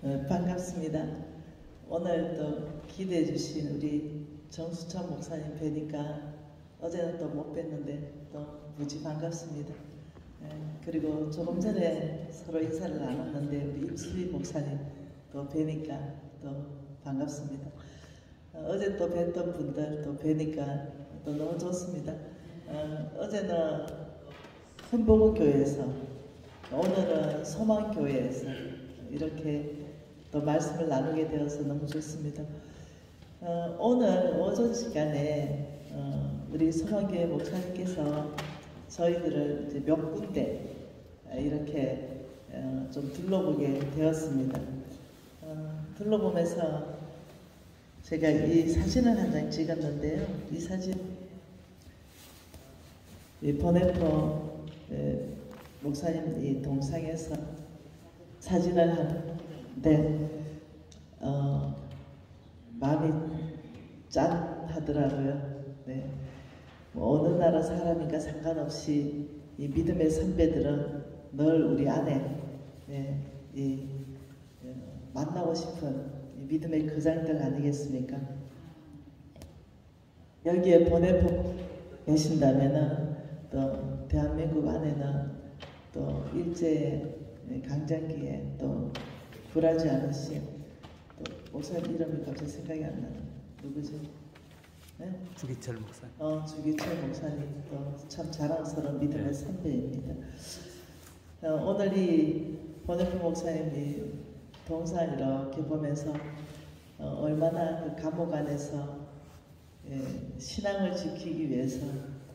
반갑습니다. 오늘 또 기대해 주신 우리 정수천 목사님 뵈니까 어제는 또 못 뵀는데 또 무지 반갑습니다. 그리고 조금 전에 서로 인사를 나눴는데 우리 임수희 목사님 또 뵈니까 또 반갑습니다. 어제 또 뵀던 분들 또 뵈니까 또 너무 좋습니다. 어제는 흥복교회에서 오늘은 소망교회에서 이렇게 또 말씀을 나누게 되어서 너무 좋습니다. 오늘 오전 시간에 우리 소망교회 목사님께서 저희들을 이제 몇 군데 이렇게 좀 둘러보게 되었습니다. 둘러보면서 제가 이 사진을 한 장 찍었는데요. 이 사진, 이 보네포 목사님 이 동상에서 사진을 하는데 마음이 짠하더라고요. 네. 뭐 어느 나라 사람인가 상관없이 이 믿음의 선배들은 늘 우리 안에 만나고 싶은 이 믿음의 거장들 아니겠습니까? 여기에 보내고 계신다면은 또 대한민국 안에는 또 일제 강점기에 또 굴하지 않으신 또 목사님 이름이 갑자기 생각이 안 나는 누구죠? 네? 주기철 목사님. 주기철 목사님 또 참 자랑스러운 믿음의 선배입니다. 오늘 이 보네포 목사님이 동상 이렇게 보면서 얼마나 그 감옥 안에서 신앙을 지키기 위해서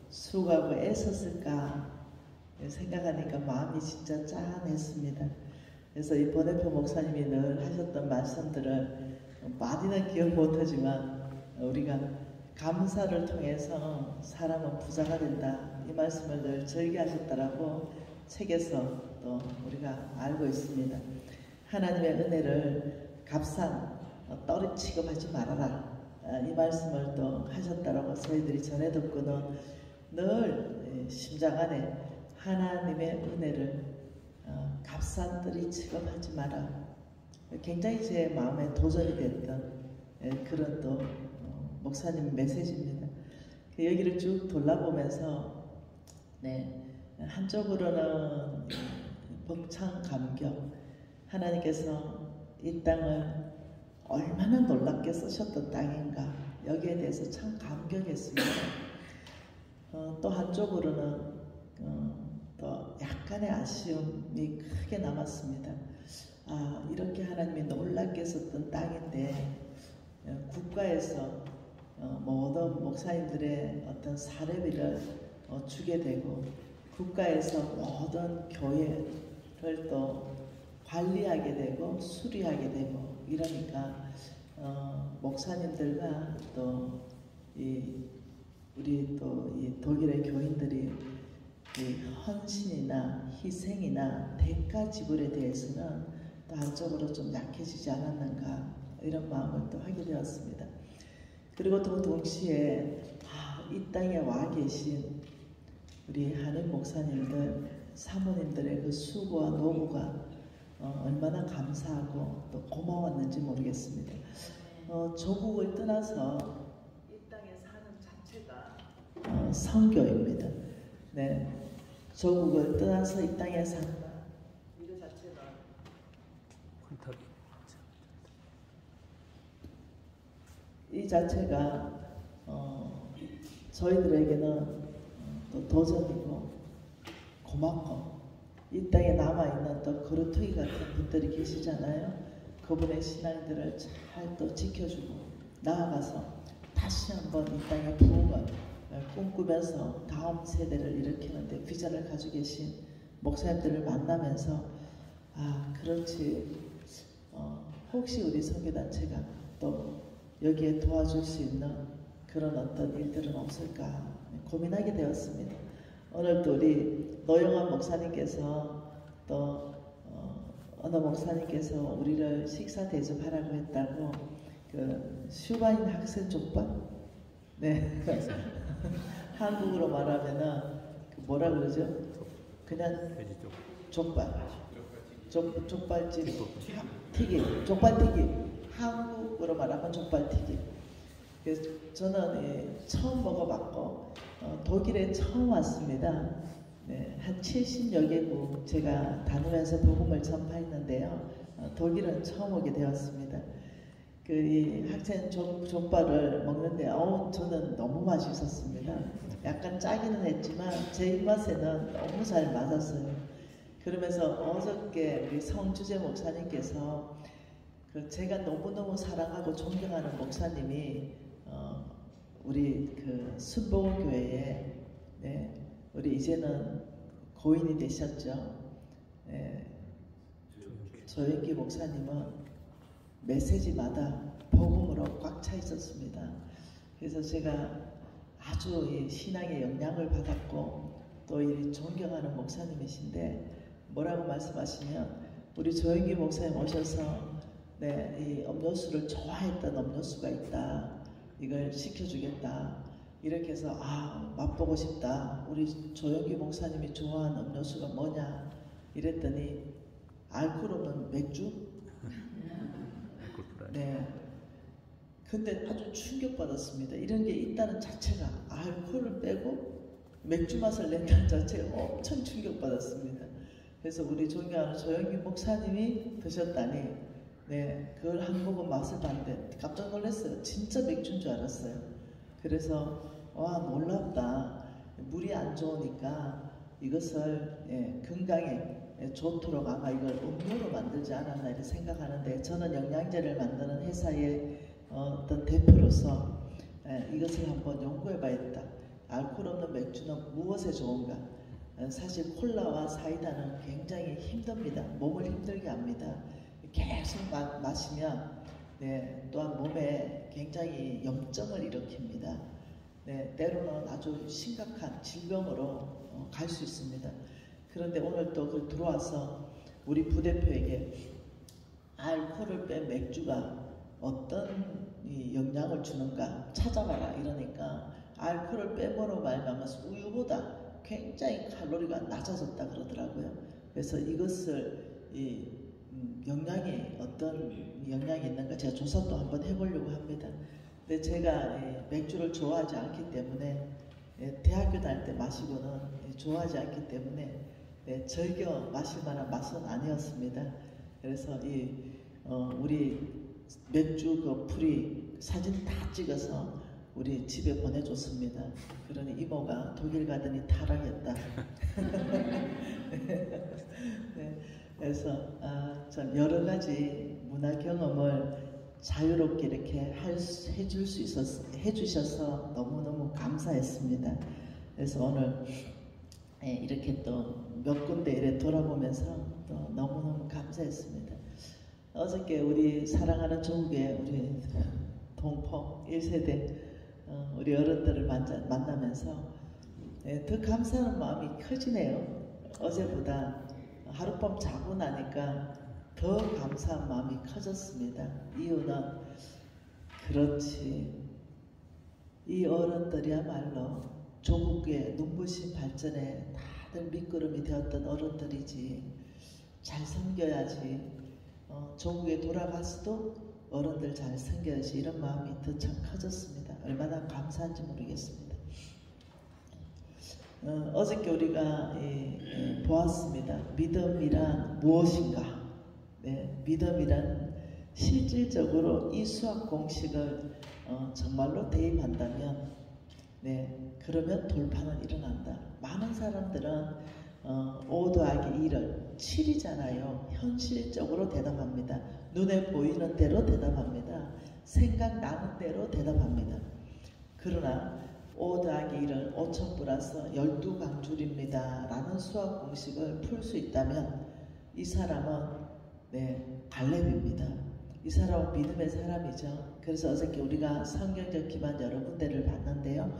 수고하고 애썼을까 생각하니까 마음이 진짜 짠했습니다. 그래서 이 보네포 목사님이 늘 하셨던 말씀들을 많이는 기억 못하지만 우리가 감사를 통해서 사람은 부자가 된다 이 말씀을 늘 절개하셨다라고 책에서 또 우리가 알고 있습니다. 하나님의 은혜를 값싼 떨이 취급하지 말아라 이 말씀을 또 하셨다라고 저희들이 전해 듣고는 늘 심장 안에 하나님의 은혜를 값싼 떨이 취급하지 마라 굉장히 제 마음에 도전이 됐던 그런 또 목사님 메시지입니다. 여기를 쭉 돌아보면서 한쪽으로는 벅찬 감격 하나님께서 이 땅을 얼마나 놀랍게 쓰셨던 땅인가 여기에 대해서 참 감격했습니다. 또 한쪽으로는 또 약간의 아쉬움이 크게 남았습니다. 이렇게 하나님이 놀랍게 썼던 땅인데 국가에서 모든 목사님들의 어떤 사례비를 주게 되고 국가에서 모든 교회를 또 관리하게 되고 수리하게 되고 이러니까 목사님들과 또 우리 또 이 독일의 교인들이 이 헌신이나 희생이나 대가 지불에 대해서는 또 한쪽으로 좀 약해지지 않았는가 이런 마음을 또 하게 되었습니다. 그리고 또 동시에 이 땅에 와 계신 우리 한인 목사님들, 사모님들의 그 수고와 노고가 얼마나 감사하고 또 고마웠는지 모르겠습니다. 조국을 떠나서 이 땅에 사는 자체가 선교입니다. 네, 조국을 떠나서 이 땅에 사는 이거 자체가 이 자체가 저희들에게는 또 도전이고 고맙고 이 땅에 남아있는 또 거루터기 같은 분들이 계시잖아요. 그분의 신앙들을 잘 또 지켜주고 나아가서 다시 한번 이 땅의 부흥을 꿈꾸면서 다음 세대를 일으키는데 비전을 가지고 계신 목사님들을 만나면서 그렇지 혹시 우리 선교단체가 또 여기에 도와줄 수 있는 그런 어떤 일들은 없을까 고민하게 되었습니다. 오늘 또 우리 노영환 목사님께서 또 어느 목사님께서 우리를 식사 대접하라고 했다고 그 슈바인 학생 족밥? 네. 한국으로 말하면은 그 뭐라 그러죠? 그냥 족밥. 족발집 튀김, 족발튀김. 한국으로 말하면 족발튀김. 그래서 저는 처음 먹어봤고 독일에 처음 왔습니다. 네, 한 70여 개국 제가 다니면서 복음을 전파했는데요. 독일은 처음 오게 되었습니다. 이 학생 족발을 먹는데 저는 너무 맛있었습니다. 약간 짜기는 했지만 제 입맛에는 너무 잘 맞았어요. 그러면서 어저께 우리 성주재 목사님께서 제가 너무너무 사랑하고 존경하는 목사님이 우리 순복음교회에 우리 이제는 고인이 되셨죠. 조영기 목사님은 메시지마다 복음으로 꽉 차 있었습니다. 그래서 제가 아주 신앙의 영향을 받았고 또 이 존경하는 목사님이신데 뭐라고 말씀하시면 우리 조영기 목사님 오셔서 이 음료수를 좋아했던 음료수가 있다. 이걸 시켜주겠다. 이렇게 해서 맛보고 싶다. 우리 조영기 목사님이 좋아하는 음료수가 뭐냐 이랬더니 알코올 없는 맥주? 네. 근데 아주 충격받았습니다. 이런 게 있다는 자체가 알코올을 빼고 맥주 맛을 낸다는 자체가 엄청 충격받았습니다. 그래서 우리 존경하는 조영기 목사님이 드셨다니 그걸 한 모금 맛을 봤는데 깜짝 놀랐어요. 진짜 맥주인 줄 알았어요. 그래서 놀랍다. 물이 안 좋으니까 이것을 건강에 좋도록 아마 이걸 음료로 만들지 않았나 이렇게 생각하는데 저는 영양제를 만드는 회사의 어떤 대표로서 이것을 한번 연구해 봐야겠다. 알코올 없는 맥주는 무엇에 좋은가? 사실 콜라와 사이다는 굉장히 힘듭니다. 몸을 힘들게 합니다. 계속 마시면 또한 몸에 굉장히 염증을 일으킵니다. 때로는 아주 심각한 질병으로 갈 수 있습니다. 그런데 오늘 또 들어와서 우리 부대표에게 알코올을 뺀 맥주가 어떤 영향을 주는가 찾아봐라 이러니까 알코올을 빼므로 말미암아서 우유보다 굉장히 칼로리가 낮아졌다 그러더라고요. 그래서 이것을 영양이 어떤 영향이 있는가 제가 조사도 한번 해보려고 합니다. 근데 제가 맥주를 좋아하지 않기 때문에 대학교 다닐 때 마시고는 좋아하지 않기 때문에 즐겨 마실 만한 맛은 아니었습니다. 그래서 우리 맥주 풀이 사진 다 찍어서 우리 집에 보내줬습니다. 그러니 이모가 독일 가더니 타락했다. 그래서 참 여러 가지 문화 경험을 자유롭게 이렇게 해주셔서 너무너무 감사했습니다. 그래서 오늘 이렇게 또 몇 군데 이렇게 돌아보면서 또 너무너무 감사했습니다. 어저께 우리 사랑하는 조국의 우리 동포 1세대 우리 어른들을 만나면서 더 감사하는 마음이 커지네요. 어제보다 하룻밤 자고 나니까 더 감사한 마음이 커졌습니다. 이유는 그렇지 이 어른들이야말로 조국의 눈부신 발전에 다들 밑거름이 되었던 어른들이지 잘 섬겨야지 조국에 돌아가서도 어른들 잘 섬겨야지 이런 마음이 더 참 커졌습니다. 얼마나 감사한지 모르겠습니다. 어저께 우리가 보았습니다. 믿음이란 무엇인가? 믿음이란 실질적으로 이 수학 공식을 정말로 대입한다면 그러면 돌파는 일어난다. 많은 사람들은 5 더하기 1을 7이잖아요. 현실적으로 대답합니다. 눈에 보이는 대로 대답합니다. 생각나는 대로 대답합니다. 그러나 5 더하기 1은 5천 플러스 12강줄입니다. 라는 수학 공식을 풀 수 있다면 이 사람은 갈렙입니다. 이 사람은 믿음의 사람이죠. 그래서 어저께 우리가 성경적 기반 여러 군데를 봤는데요.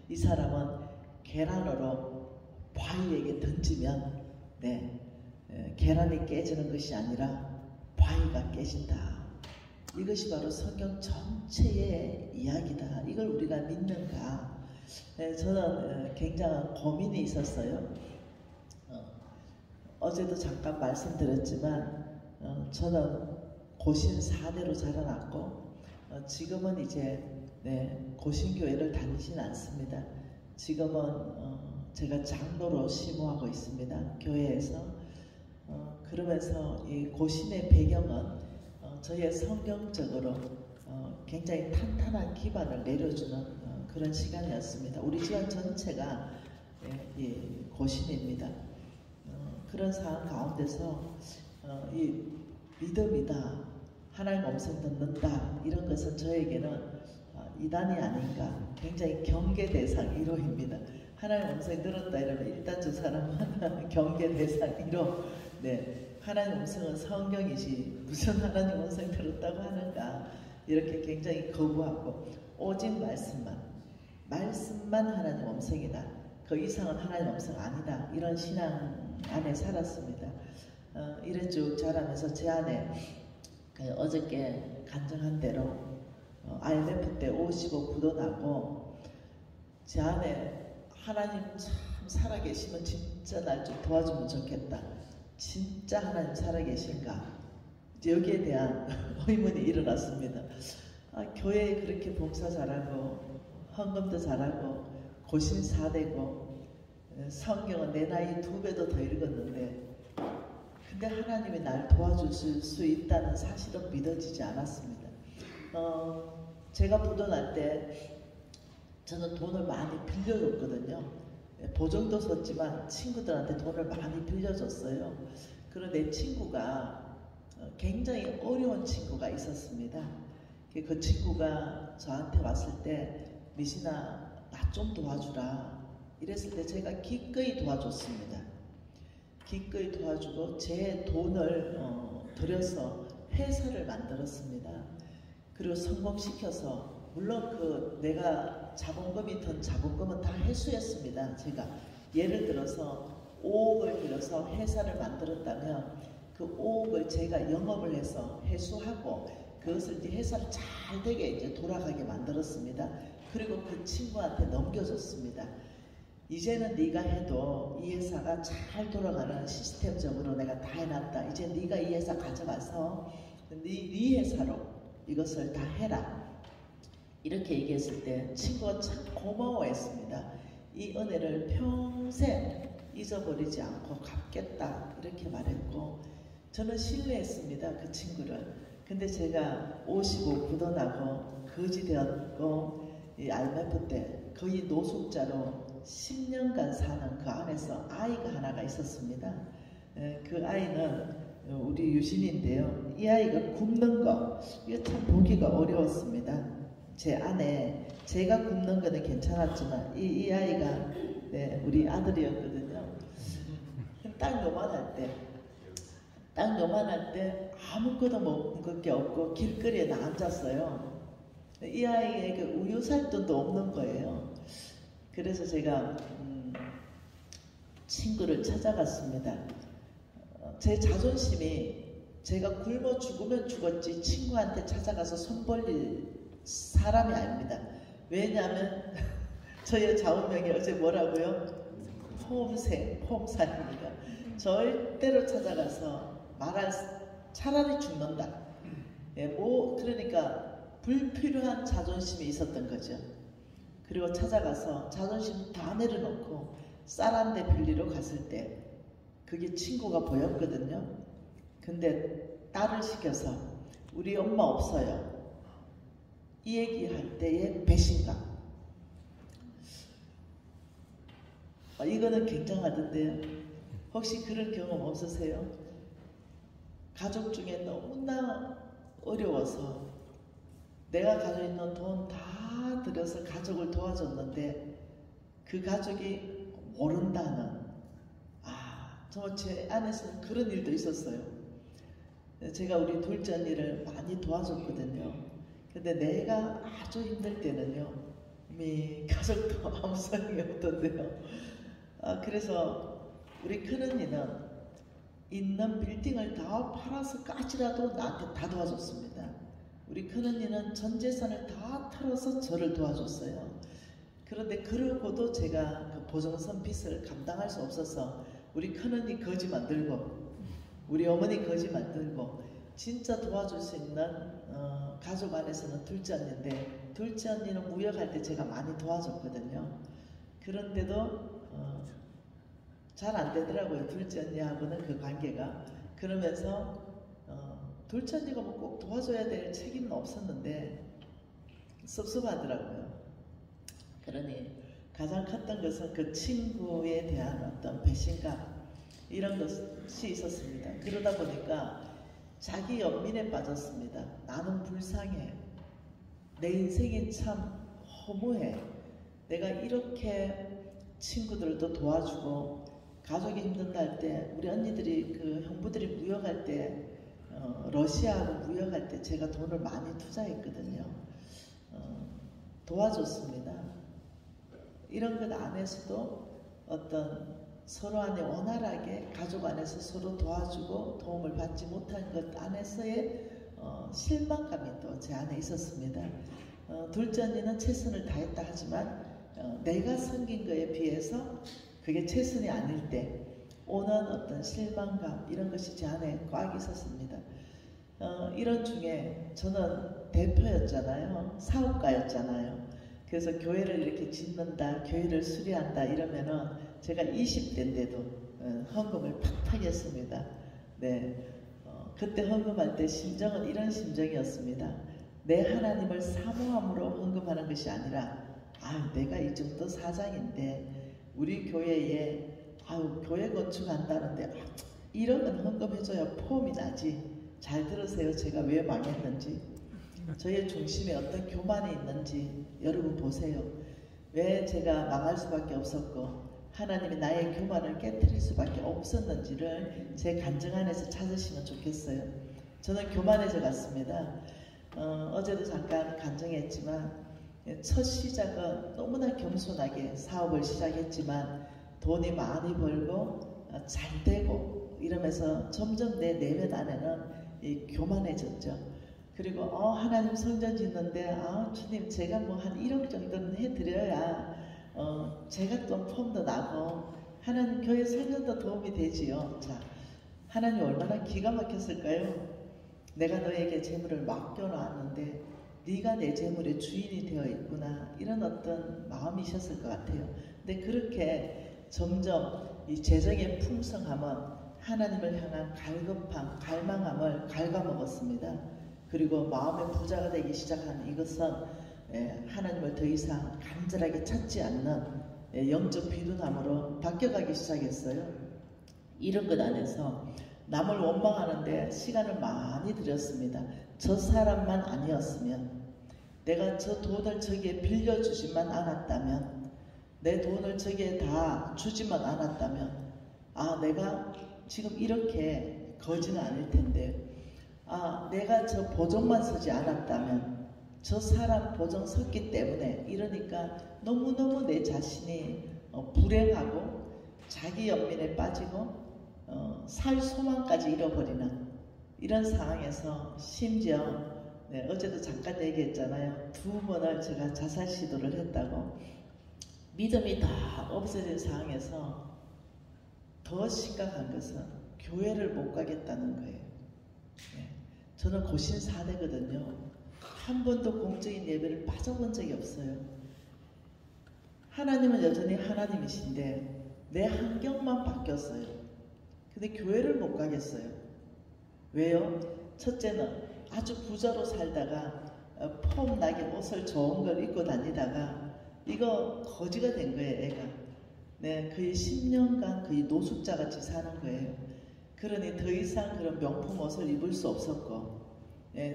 이 사람은 계란으로 바위에게 던지면 계란이 깨지는 것이 아니라 바위가 깨진다. 이것이 바로 성경 전체의 이야기다. 이걸 우리가 믿는가? 저는 굉장한 고민이 있었어요. 어제도 잠깐 말씀드렸지만 저는 고신 4대로 자라났고 지금은 이제 고신교회를 다니진 않습니다. 지금은 제가 장로로 심호하고 있습니다. 교회에서. 그러면서 이 고신의 배경은 저의 성경적으로 굉장히 탄탄한 기반을 내려주는 그런 시간이었습니다. 우리 집안 전체가 고신입니다. 그런 상황 가운데서 이 믿음이다, 하나님 음성 듣는다, 이런 것은 저에게는 이단이 아닌가, 굉장히 경계 대상 1호입니다. 하나님 음성 들었다 이러면 일단 저 사람은 경계 대상 1호. 하나님 음성은 성경이지 무슨 하나님 음성 들었다고 하는가, 이렇게 굉장히 거부하고 오직 말씀만 하나님 음성이다, 그 이상은 하나님 음성 아니다, 이런 신앙 안에 살았습니다. 이래 쭉 자라면서 제 안에 어저께 간증한 대로 IMF 때 55부도 나고 제 안에 하나님 참 살아계시면 진짜 날 좀 도와주면 좋겠다, 진짜 하나님 살아계신가, 여기에 대한 의문이 일어났습니다. 교회에 그렇게 봉사 잘하고 헌금도 잘하고 고신 4대고 성경은 내 나이 2배도 더 읽었는데 근데 하나님이 날 도와주실 수 있다는 사실은 믿어지지 않았습니다. 제가 부도날 때 저는 돈을 많이 빌려줬거든요. 보증도 섰지만 친구들한테 돈을 많이 빌려줬어요. 그런데 내 친구가 굉장히 어려운 친구가 있었습니다. 그 친구가 저한테 왔을 때 미신아 나 좀 도와주라 이랬을 때 제가 기꺼이 도와줬습니다. 기꺼이 도와주고 제 돈을 들여서 회사를 만들었습니다. 그리고 성공시켜서 물론 내가 자본금이든 자본금은 다 회수했습니다. 제가 예를 들어서 5억을 들여서 회사를 만들었다면 그 5억을 제가 영업을 해서 회수하고 그것을 이제 회사를 잘 되게 이제 돌아가게 만들었습니다. 그리고 그 친구한테 넘겨줬습니다. 이제는 네가 해도 이 회사가 잘 돌아가는 시스템적으로 내가 다 해놨다. 이제 네가 이 회사 가져가서 네 회사로 이것을 다 해라. 이렇게 얘기했을 때 친구가 참 고마워했습니다. 이 은혜를 평생 잊어버리지 않고 갚겠다 이렇게 말했고 저는 신뢰했습니다. 그 친구를. 근데 제가 55 굳어나고 거지 되었고 이 IMF 때 거의 노숙자로 10년간 사는 그 안에서 아이가 하나가 있었습니다. 그 아이는 우리 유신인데요. 이 아이가 굶는 거 이거 참 보기가 어려웠습니다. 제 안에 제가 굶는 거는 괜찮았지만 이 아이가 우리 아들이었거든요. 딱 요만할 때 아무것도 먹을 게 없고 길거리에 나 앉았어요. 이 아이에게 우유 살 돈도 없는 거예요. 그래서 제가 친구를 찾아갔습니다. 제 자존심이 제가 굶어 죽으면 죽었지 친구한테 찾아가서 손 벌릴 사람이 아닙니다. 왜냐하면 저의 좌우명이 어제 뭐라고요? 포옹사입니다. 절대로 찾아가서 말할 차라리 죽는다. 그러니까 불필요한 자존심이 있었던 거죠. 그리고 찾아가서 자존심 다 내려놓고 쌀 한 대 빌리러 갔을 때 그게 친구가 보였거든요. 근데 딸을 시켜서 우리 엄마 없어요. 이 얘기할 때의 배신감. 이거는 굉장하던데요. 혹시 그런 경험 없으세요? 가족 중에 너무나 어려워서 내가 가지고 있는 돈 다 들여서 가족을 도와줬는데 그 가족이 모른다는 정말 제 안에서는 그런 일도 있었어요. 제가 우리 둘째 언니를 많이 도와줬거든요. 근데 내가 아주 힘들 때는요 가족도 아무 소용이 없던데요. 그래서 우리 큰언니는 있는 빌딩을 다 팔아서 까지라도 나한테 다 도와줬습니다. 우리 큰언니는 전 재산을 다 털어서 저를 도와줬어요. 그런데 그러고도 제가 그 보증선 빚을 감당할 수 없어서 우리 큰언니 거지 만들고 우리 어머니 거지 만들고 진짜 도와줄 수 있는 가족 안에서는 둘째 언니인데 둘째 언니는 무역할 때 제가 많이 도와줬거든요. 그런데도 잘 안 되더라고요. 둘째 언니하고는 그 관계가. 그러면서 둘째 언니가 뭐 꼭 도와줘야 될 책임은 없었는데 섭섭하더라고요. 그러니 가장 컸던 것은 그 친구에 대한 어떤 배신감 이런 것이 있었습니다. 그러다 보니까 자기 연민에 빠졌습니다. 나는 불쌍해. 내 인생이 참 허무해. 내가 이렇게 친구들도 도와주고 가족이 힘든다 할 때 우리 언니들이 그 형부들이 무역할 때 러시아하고 무역할 때 제가 돈을 많이 투자했거든요. 도와줬습니다. 이런 것 안에서도 어떤 서로 안에 원활하게 가족 안에서 서로 도와주고 도움을 받지 못한 것 안에서의 실망감이 또 제 안에 있었습니다. 둘째 언니는 최선을 다했다 하지만 내가 섬긴 거에 비해서 그게 최선이 아닐 때 오는 어떤 실망감 이런 것이 제 안에 꽉 있었습니다. 이런 중에 저는 대표였잖아요. 사업가였잖아요. 그래서 교회를 이렇게 짓는다, 교회를 수리한다 이러면은 제가 20대인데도 헌금을 팍팍 했습니다. 네, 그때 헌금할 때 심정은 이런 심정이었습니다. 내 하나님을 사모함으로 헌금하는 것이 아니라 내가 이 정도 사장인데 우리 교회에 교회 건축한다는데 1억은 헌금해줘야 폼이 나지. 잘 들으세요. 제가 왜 망했는지. 저의 중심에 어떤 교만이 있는지 여러분 보세요. 왜 제가 망할 수밖에 없었고 하나님이 나의 교만을 깨뜨릴 수밖에 없었는지를 제 간증 안에서 찾으시면 좋겠어요. 저는 교만해져 갔습니다. 어제도 잠깐 간증했지만 첫 시작은 너무나 겸손하게 사업을 시작했지만 돈이 많이 벌고 잘 되고 이러면서 점점 내 내면 안에는 교만해졌죠. 그리고 하나님 성전 짓는데 주님 제가 뭐 한 1억 정도는 해드려야 제가 좀 폼도 나고 하나님 교회 성전도 도움이 되지요. 자, 하나님 얼마나 기가 막혔을까요? 내가 너에게 재물을 맡겨놨는데 네가 내 재물의 주인이 되어 있구나 이런 어떤 마음이셨을 것 같아요. 근데 그렇게 점점 이 재정의 풍성함은 하나님을 향한 갈급함, 갈망함을 갉아먹었습니다. 그리고 마음의 부자가 되기 시작한 이것은 하나님을 더 이상 간절하게 찾지 않는 영적 비둔함으로 바뀌어가기 시작했어요. 이런 것 안에서 남을 원망하는데 시간을 많이 들였습니다. 저 사람만 아니었으면, 내가 저 돈을 저기에 빌려주지만 않았다면, 내 돈을 저기에 다 주지만 않았다면 내가 지금 이렇게 거지는 않을 텐데, 내가 저 보정만 서지 않았다면, 저 사람 보정 섰기 때문에, 이러니까 너무너무 내 자신이 불행하고 자기 연민에 빠지고 살 소망까지 잃어버리는 이런 상황에서 심지어 어제도 잠깐 얘기했잖아요. 2번을 제가 자살 시도를 했다고. 믿음이 다 없어진 상황에서 더 심각한 것은 교회를 못 가겠다는 거예요. 저는 고신 4대거든요. 한 번도 공적인 예배를 빠져본 적이 없어요. 하나님은 여전히 하나님이신데 내 환경만 바뀌었어요. 근데 교회를 못 가겠어요. 왜요? 첫째는 아주 부자로 살다가 폼나게 옷을 좋은 걸 입고 다니다가 이거 거지가 된 거예요, 애가. 거의 10년간 거의 노숙자같이 사는 거예요. 그러니 더 이상 그런 명품 옷을 입을 수 없었고,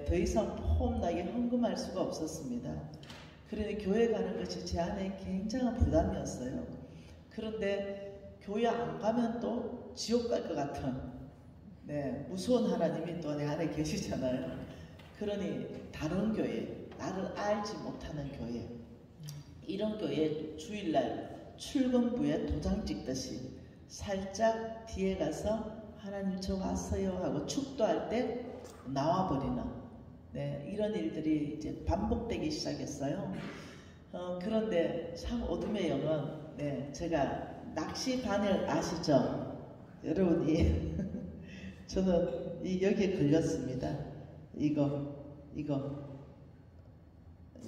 더 이상 폼나게 헌금할 수가 없었습니다. 그러니 교회 가는 것이 제 안에 굉장한 부담이었어요. 그런데 교회 안 가면 또 지옥 갈 것 같은 무서운 하나님이 또 내 안에 계시잖아요. 그러니 다른 교회, 나를 알지 못하는 교회, 이런 교회 주일날 출근부에 도장 찍듯이 살짝 뒤에 가서 하나님 저 왔어요 하고 축도할 때 나와버리는 이런 일들이 이제 반복되기 시작했어요. 그런데 참 어둠의 영은 제가 낚시 바늘 아시죠? 여러분이 저는 여기에 걸렸습니다.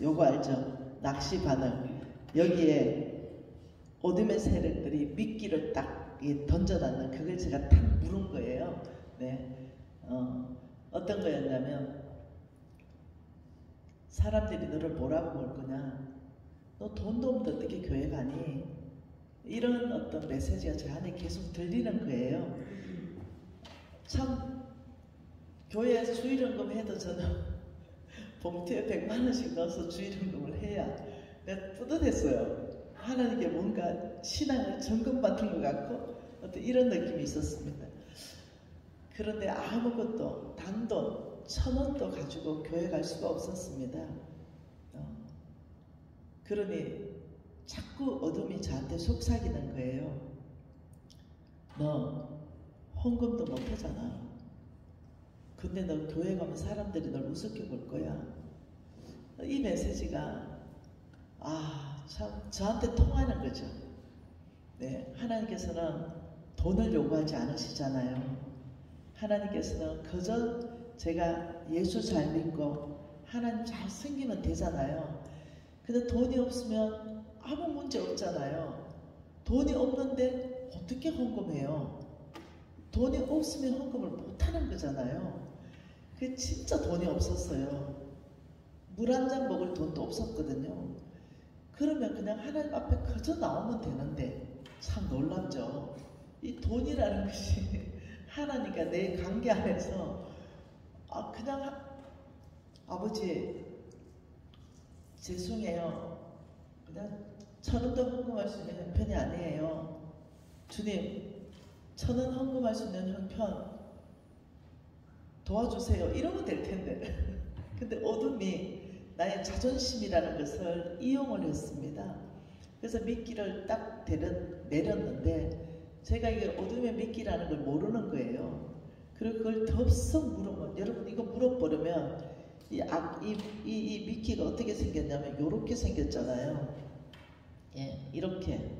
요거 알죠? 낚시 바늘. 여기에 어둠의 세력들이 미끼를 딱 던져놨는 그걸 제가 탁 물은 거예요. 네. 어떤 거였냐면, 사람들이 너를 뭐라고 볼 거냐? 너 돈도 없는데 어떻게 교회 가니? 이런 어떤 메시지가 제 안에 계속 들리는 거예요. 참 교회에서 주일연금 해도 저는 봉투에 100만 원씩 넣어서 주일연금을 해야 내가 뿌듯했어요. 하나님께 뭔가 신앙을 점검받은 것 같고 어떤 이런 느낌이 있었습니다. 그런데 아무것도 단돈 1,000원도 가지고 교회 갈 수가 없었습니다. 그러니 자꾸 어둠이 저한테 속삭이는 거예요. 너 헌금도 못하잖아. 근데 너 교회 가면 사람들이 널 우습게 볼 거야. 이 메시지가 참 저한테 통하는 거죠. 네, 하나님께서는 돈을 요구하지 않으시잖아요. 하나님께서는 그저 제가 예수 잘 믿고 하나님 잘 섬기면 되잖아요. 근데 돈이 없으면 아무 문제 없잖아요. 돈이 없는데 어떻게 헌금해요? 돈이 없으면 헌금을 못하는 거잖아요. 그게 진짜 돈이 없었어요. 물 한 잔 먹을 돈도 없었거든요. 그러면 그냥 하나님 앞에 그저 나오면 되는데 참 놀랍죠. 이 돈이라는 것이 하나님과 내 관계 안에서 그냥 아버지 죄송해요. 그냥 1,000원도 헌금할 수 있는 형편이 아니에요. 주님 1,000원 헌금할 수 있는 형편 도와주세요. 이러면 될 텐데. 근데 어둠이 나의 자존심이라는 것을 이용을 했습니다. 그래서 미끼를 딱 내렸는데 제가 이게 어둠의 미끼라는 걸 모르는 거예요. 그리고 그걸 덥석 물으면, 여러분 이거 물어버리면 이 미끼가 어떻게 생겼냐면 이렇게 생겼잖아요. 예, 이렇게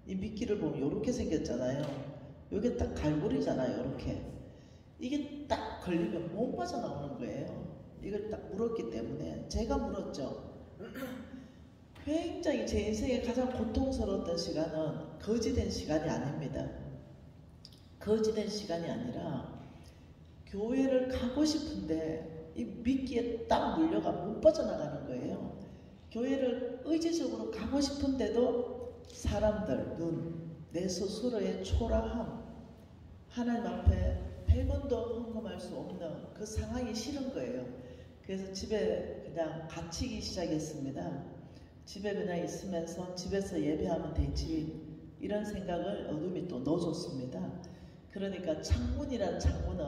이 미끼를 보면 이렇게 생겼잖아요. 이게 딱 갈고리잖아요. 이렇게 이게 딱 걸리면 못 빠져나오는 거예요. 이걸 딱 물었기 때문에 제가 물었죠. 굉장히 제 인생에 가장 고통스러웠던 시간은 거지된 시간이 아닙니다. 거지된 시간이 아니라 교회를 가고 싶은데 이 미끼에 딱 물려가 못 빠져나가는 거예요. 교회를 의지적으로 가고 싶은데도 사람들 눈, 내 스스로의 초라함, 하나님 앞에 100원도 헌금할 수 없는 그 상황이 싫은 거예요. 그래서 집에 그냥 갇히기 시작했습니다. 집에 그냥 있으면서 집에서 예배하면 되지, 이런 생각을 어둠이 또 넣어줬습니다. 그러니까 창문이라는 창문은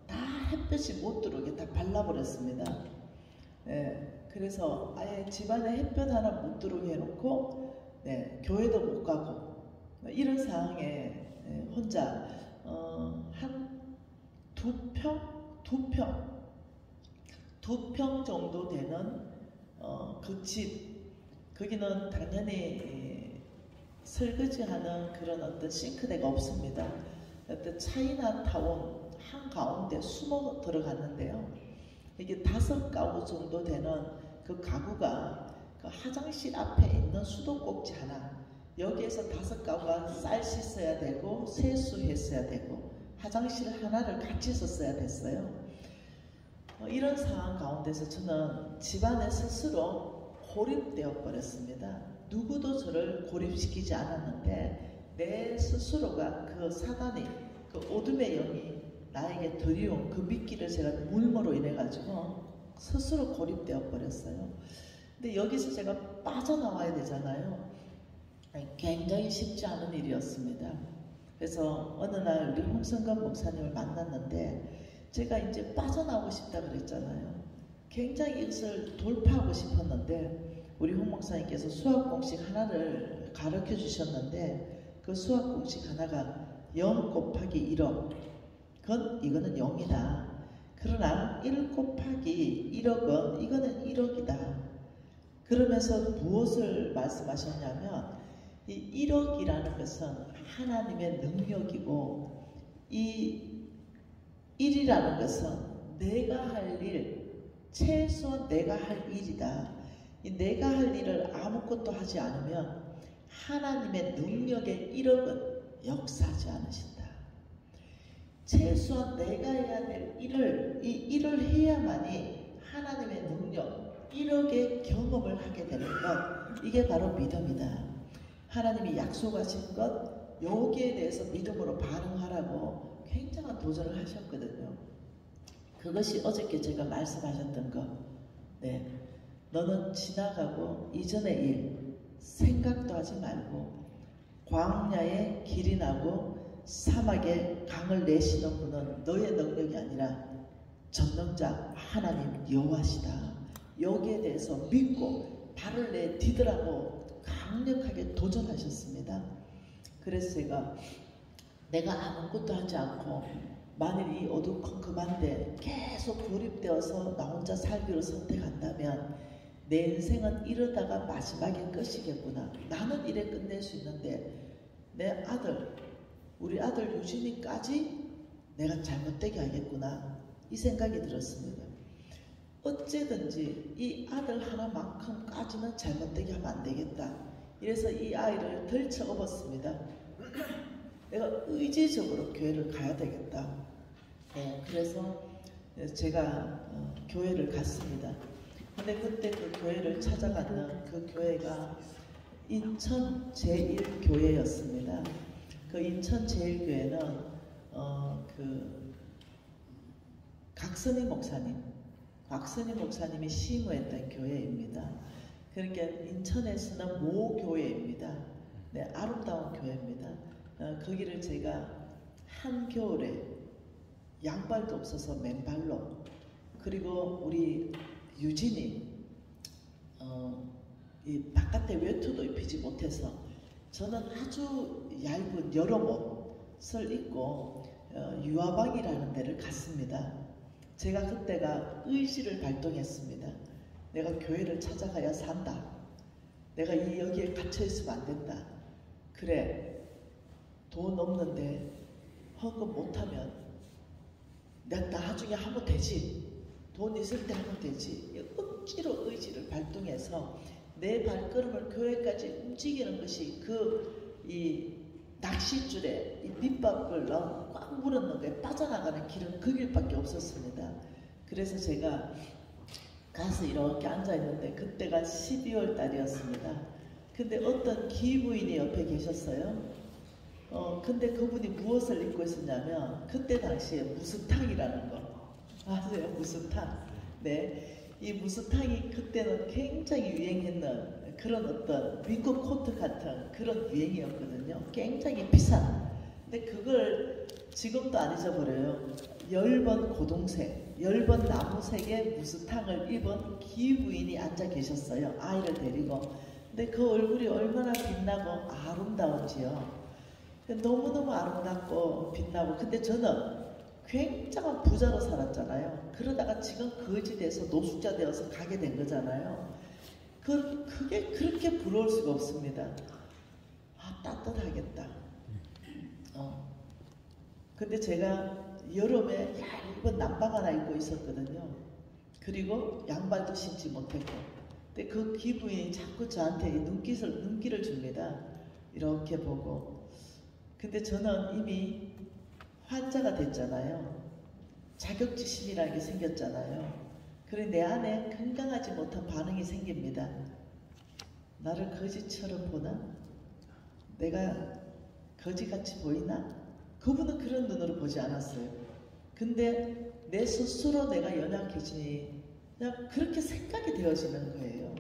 다 햇볕이 못 들어오게 다 발라버렸습니다. 네, 그래서 아예 집안에 햇볕 하나 못 들어오게 해놓고 교회도 못 가고 이런 상황에 혼자 한 두 평 정도 되는 그 집, 거기는 당연히 설거지하는 그런 어떤 싱크대가 없습니다. 어떤 차이나타운 한가운데 숨어 들어갔는데요. 이게 5가구 정도 되는 그 가구가 그 화장실 앞에 있는 수도꼭지 하나, 여기에서 5가구가 쌀 씻어야 되고 세수했어야 되고 화장실 하나를 같이 썼어야 됐어요. 이런 상황 가운데서 저는 집안에 스스로 고립되어 버렸습니다. 누구도 저를 고립시키지 않았는데 내 스스로가 그 사단이, 그 어둠의 영이 나에게 들이온 그 미끼를 제가 물므로 인해 가지고 스스로 고립되어 버렸어요. 근데 여기서 제가 빠져나와야 되잖아요. 굉장히 쉽지 않은 일이었습니다. 그래서 어느 날 우리 홍성건 목사님을 만났는데 제가 이제 빠져나오고 싶다 그랬잖아요. 굉장히 이것을 돌파하고 싶었는데 우리 홍 목사님께서 수학 공식 하나를 가르쳐 주셨는데 그 수학 공식 하나가 0 곱하기 1억, 이거는 0이다. 그러나 1 곱하기 1억은 이거는 1억이다. 그러면서 무엇을 말씀하셨냐면 이 1억이라는 것은 하나님의 능력이고 이 일이라는 것은 내가 할 일, 최소한 내가 할 일이다. 이 내가 할 일을 아무것도 하지 않으면 하나님의 능력의 1억은 역사하지 않으신다. 최소한 내가 해야 될 일을, 이 일을 해야만이 하나님의 능력 1억의 경험을 하게 되는 것, 이게 바로 믿음이다. 하나님이 약속하신 것, 여기에 대해서 믿음으로 반응하라고 굉장한 도전을 하셨거든요. 그것이 어저께 제가 말씀하셨던 것. 네, 너는 지나가고 이전의 일 생각도 하지 말고 광야에 길이 나고 사막에 강을 내시는 분은 너의 능력이 아니라 전능자 하나님 여호와시다. 여기에 대해서 믿고 발을 내디더라고 강력하게 도전하셨습니다. 그래서 제가 내가 아무것도 하지 않고 만일 이 어두컴컴한데 계속 고립되어서 나 혼자 살기로 선택한다면 내 인생은 이러다가 마지막에 끝이겠구나. 나는 이래 끝낼 수 있는데 내 아들, 우리 아들 유진이까지 내가 잘못되게 하겠구나. 이 생각이 들었습니다. 어째든지 이 아들 하나만큼까지는 잘못되게 하면 안 되겠다. 이래서 이 아이를 덜쳐 업었습니다. 내가 의지적으로 교회를 가야 되겠다. 네, 그래서 제가 교회를 갔습니다. 근데 그때 그 교회를 찾아가는 그 교회가 인천 제1교회였습니다. 그 인천 제1교회는 그 곽선희 목사님이 시무했던 교회입니다. 그러니까 인천에서는 모교회입니다. 네, 아름다운 교회입니다. 거기를 제가 한겨울에 양발도 없어서 맨발로, 그리고 우리 유진이 이 바깥에 외투도 입히지 못해서 저는 아주 얇은 여름옷을 입고 유아방이라는 데를 갔습니다. 제가 그때가 의지를 발동했습니다. 내가 교회를 찾아가야 산다. 내가 여기에 갇혀 있으면 안 된다. 그래, 돈 없는데 헌금 못하면 내가 나중에 하면 되지. 돈 있을 때 하면 되지. 억지로 의지를 발동해서 내 발걸음을 교회까지 움직이는 것이 이 낚싯줄에 이 밑밥을 꽉 물었는 거에 빠져나가는 길은 그 길밖에 없었습니다. 그래서 제가 가서 이렇게 앉아있는데 그때가 12월 달이었습니다. 근데 어떤 기부인이 옆에 계셨어요. 근데 그분이 무엇을 입고 있었냐면 그때 당시에 무스탕이라는 거 아세요? 무스탕. 네. 이 무스탕이 그때는 굉장히 유행했는 그런 어떤 윙크 코트 같은 그런 유행이었거든요. 굉장히 비싼. 근데 그걸 지금도 안 잊어버려요. 10번 고동색, 10번 나무색의 무스탕을 입은 기부인이 앉아 계셨어요. 아이를 데리고. 근데 그 얼굴이 얼마나 빛나고 아름다운지요. 너무너무 아름답고 빛나고. 근데 저는 굉장한 부자로 살았잖아요. 그러다가 지금 거지돼서 노숙자 되어서 가게 된 거잖아요. 그게 그렇게 부러울 수가 없습니다. 아, 따뜻하겠다. 근데 제가 여름에 얇은 남방 하나 입고 있었거든요. 그리고 양발도 신지 못했고. 근데 그 기부인이 자꾸 저한테 눈길을 줍니다. 이렇게 보고. 근데 저는 이미 환자가 됐잖아요. 자격지심이라는 게 생겼잖아요. 그래 내 안에 건강하지 못한 반응이 생깁니다. 나를 거지처럼 보나? 내가 거지같이 보이나? 그분은 그런 눈으로 보지 않았어요. 근데 내 스스로 내가 연약해지니 그냥 그렇게 생각이 되어지는 거예요.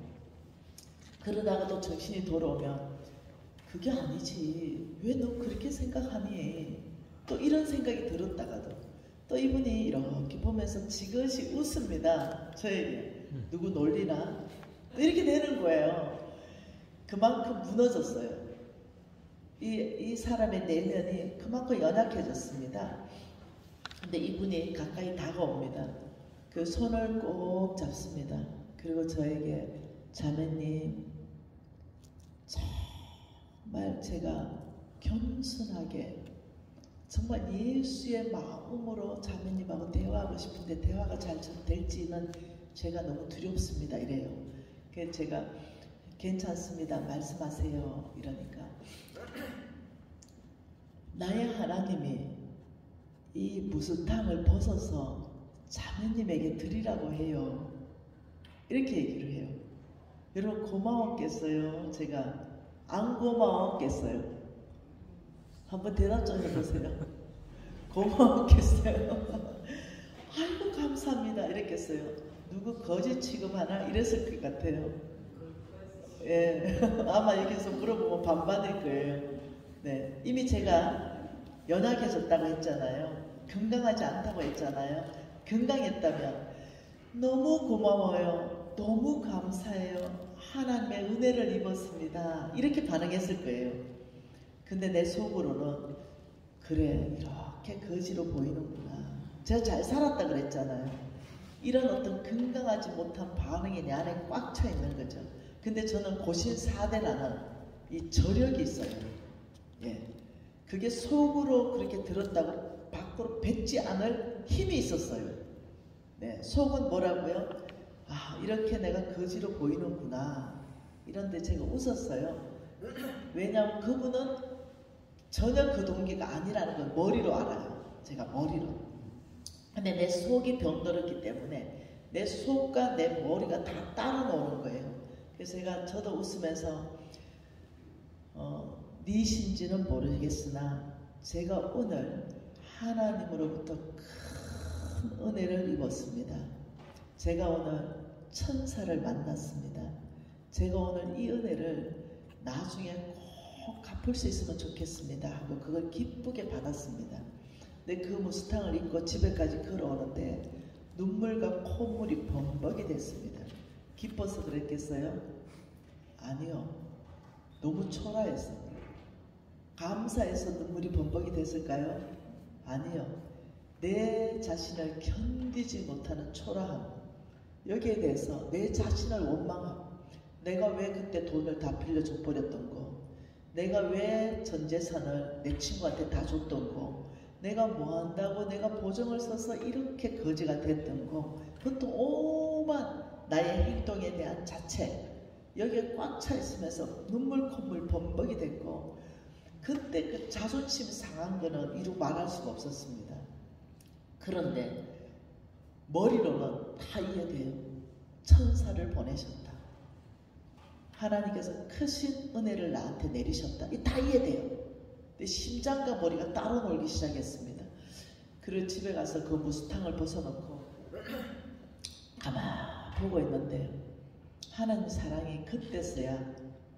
그러다가 또 정신이 돌아오면 그게 아니지. 왜 너 그렇게 생각하니? 또 이런 생각이 들었다가도 또 이분이 이렇게 보면서 지그시 웃습니다. 저에게. 누구 놀리나? 이렇게 되는 거예요. 그만큼 무너졌어요. 이 사람의 내면이 그만큼 연약해졌습니다. 근데 이분이 가까이 다가옵니다. 그 손을 꼭 잡습니다. 그리고 저에게 자매님 정말 제가 겸손하게 정말 예수의 마음으로 자매님하고 대화하고 싶은데 대화가 잘 될지는 제가 너무 두렵습니다. 이래요. 그래서 제가 괜찮습니다. 말씀하세요. 이러니까 나의 하나님이 이 무스탕을 벗어서 자매님에게 드리라고 해요. 이렇게 얘기를 해요. 여러분 고마웠겠어요? 제가 안 고마웠겠어요? 한번 대답 좀 해보세요. 고마웠겠어요? 아이고 감사합니다 이랬겠어요. 누구 거짓 취급하나 이랬을 것 같아요. 예, 아마 여기서 물어보면 반반일 거예요. 네, 이미 제가 연약해졌다고 했잖아요. 건강하지 않다고 했잖아요. 건강했다면 너무 고마워요. 너무 감사해요. 하나님의 은혜를 입었습니다. 이렇게 반응했을 거예요. 근데 내 속으로는 그래 이렇게 거지로 보이는구나. 제가 잘 살았다 그랬잖아요. 이런 어떤 건강하지 못한 반응이 내 안에 꽉 차 있는 거죠. 근데 저는 고신사대라는 이 저력이 있어요. 예. 그게 속으로 그렇게 들었다고 밖으로 뱉지 않을 힘이 있었어요. 네. 속은 뭐라고요? 아, 이렇게 내가 거지로 보이는구나. 이런데 제가 웃었어요. 왜냐하면 그분은 전혀 그 동기가 아니라는 걸 머리로 알아요. 제가 머리로. 근데 내 속이 병들었기 때문에 내 속과 내 머리가 다 따라 노는 거예요. 그래서 저도 웃으면서 니신지는 모르겠으나 제가 오늘 하나님으로부터 큰 은혜를 입었습니다. 제가 오늘 천사를 만났습니다. 제가 오늘 이 은혜를 나중에 꼭 갚을 수 있으면 좋겠습니다 하고 그걸 기쁘게 받았습니다. 근데 그 무스탕을 입고 집에까지 걸어오는데 눈물과 콧물이 범벅이 됐습니다. 기뻐서 그랬겠어요? 아니요. 너무 초라했어요. 감사해서 눈물이 범벅이 됐을까요? 아니요. 내 자신을 견디지 못하는 초라함, 여기에 대해서 내 자신을 원망함, 내가 왜 그때 돈을 다 빌려줘 버렸던 거, 내가 왜 전 재산을 내 친구한테 다 줬던 거, 내가 뭐 한다고 내가 보증을 써서 이렇게 거지가 됐던 거, 보통 오만 나의 행동에 대한 자책, 여기에 꽉 차 있으면서 눈물 콧물 범벅이 됐고, 그때 그 자존심 상한 거는 이루 말할 수가 없었습니다. 그런데 머리로는 다 이해돼요. 천사를 보내셨다. 하나님께서 크신 은혜를 나한테 내리셨다. 이 다 이해돼요. 근데 심장과 머리가 따로 놀기 시작했습니다. 그리고 집에 가서 그 무스탕을 벗어놓고 가만 보고 있는데 하나님 사랑이 그때서야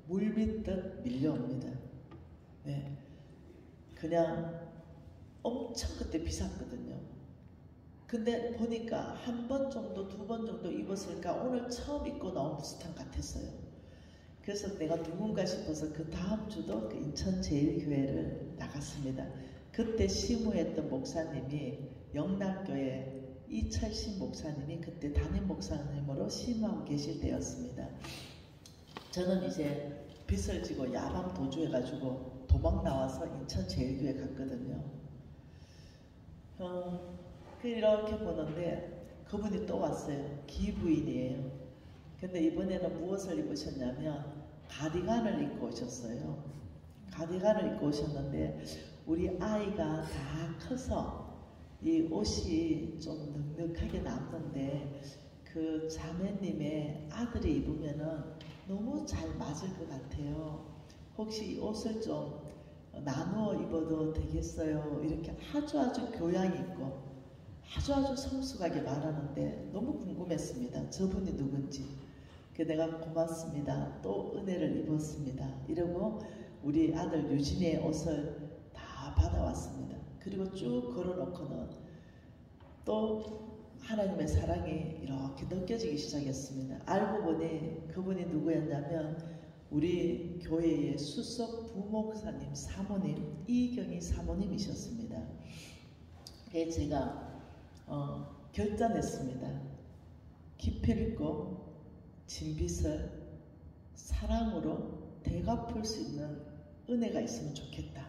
물밀듯 밀려옵니다. 네. 그냥 엄청 그때 비쌌거든요. 근데 보니까 한 번 정도, 두 번 정도 입었을까 오늘 처음 입고 나온 무스탕 같았어요. 그래서 내가 누군가 싶어서 그 다음 주도 그 인천 제일교회를 나갔습니다. 그때 시무했던 목사님이 영락교회 이철신 목사님이 그때 담임 목사님으로 시무하고 계실 때였습니다. 저는 이제 빚을 지고 야방 도주해가지고 도망 나와서 인천 제일교회 갔거든요. 이렇게 보는데 그분이 또 왔어요. 기부인이에요. 근데 이번에는 무엇을 입으셨냐면 가디건을 입고 오셨어요. 가디건을 입고 오셨는데 우리 아이가 다 커서 이 옷이 좀 넉넉하게 남는데 그 자매님의 아들이 입으면은 너무 잘 맞을 것 같아요. 혹시 이 옷을 좀 나누어 입어도 되겠어요? 이렇게 아주 교양 있고 아주 성숙하게 말하는데 너무 궁금했습니다. 저분이 누군지. 내가 고맙습니다. 또 은혜를 입었습니다. 이러고 우리 아들 유진이의 옷을 다 받아왔습니다. 그리고 쭉 걸어놓고는 또 하나님의 사랑이 이렇게 느껴지기 시작했습니다. 알고 보니 그분이 누구였냐면 우리 교회의 수석 부목사님 사모님 이경희 사모님이셨습니다. 그래서 제가 결단했습니다. 기필코 진빚을 사랑으로 되갚을 수 있는 은혜가 있으면 좋겠다.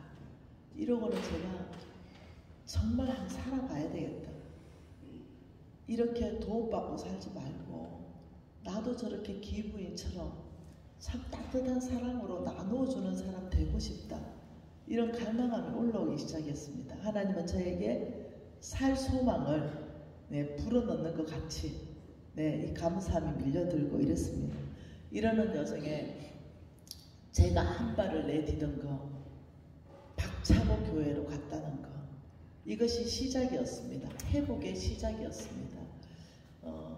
이러고는 제가 정말 한번 살아봐야 되겠다. 이렇게 도움받고 살지 말고 나도 저렇게 기부인처럼 참 따뜻한 사랑으로 나누어주는 사람 되고 싶다. 이런 갈망함이 올라오기 시작했습니다. 하나님은 저에게 살 소망을 불어넣는 것 같이 이 감사함이 밀려들고 이랬습니다. 이러는 여정에 제가 한 발을 내디딘 거, 박차고 교회로 갔다는 거, 이것이 시작이었습니다. 회복의 시작이었습니다.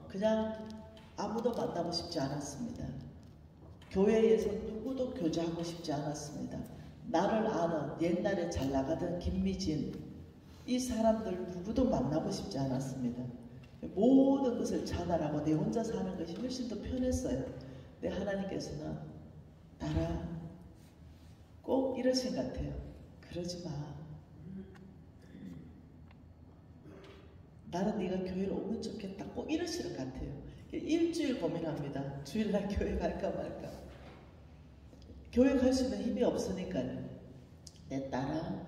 그냥 아무도 만나고 싶지 않았습니다. 교회에서 누구도 교제하고 싶지 않았습니다. 나를 아는 옛날에 잘 나가던 김미진, 이 사람들 누구도 만나고 싶지 않았습니다. 모든 것을 차단하고 내 혼자 사는 것이 훨씬 더 편했어요. 근데 하나님께서는 나라 꼭 이러신 것 같아요. 그러지 마. 나는 네가 교회를 오면 좋겠다. 꼭 이러시는 것 같아요. 일주일 고민합니다. 주일날 교회 갈까 말까. 교회 갈 수 있는 힘이 없으니까요. 내 딸아,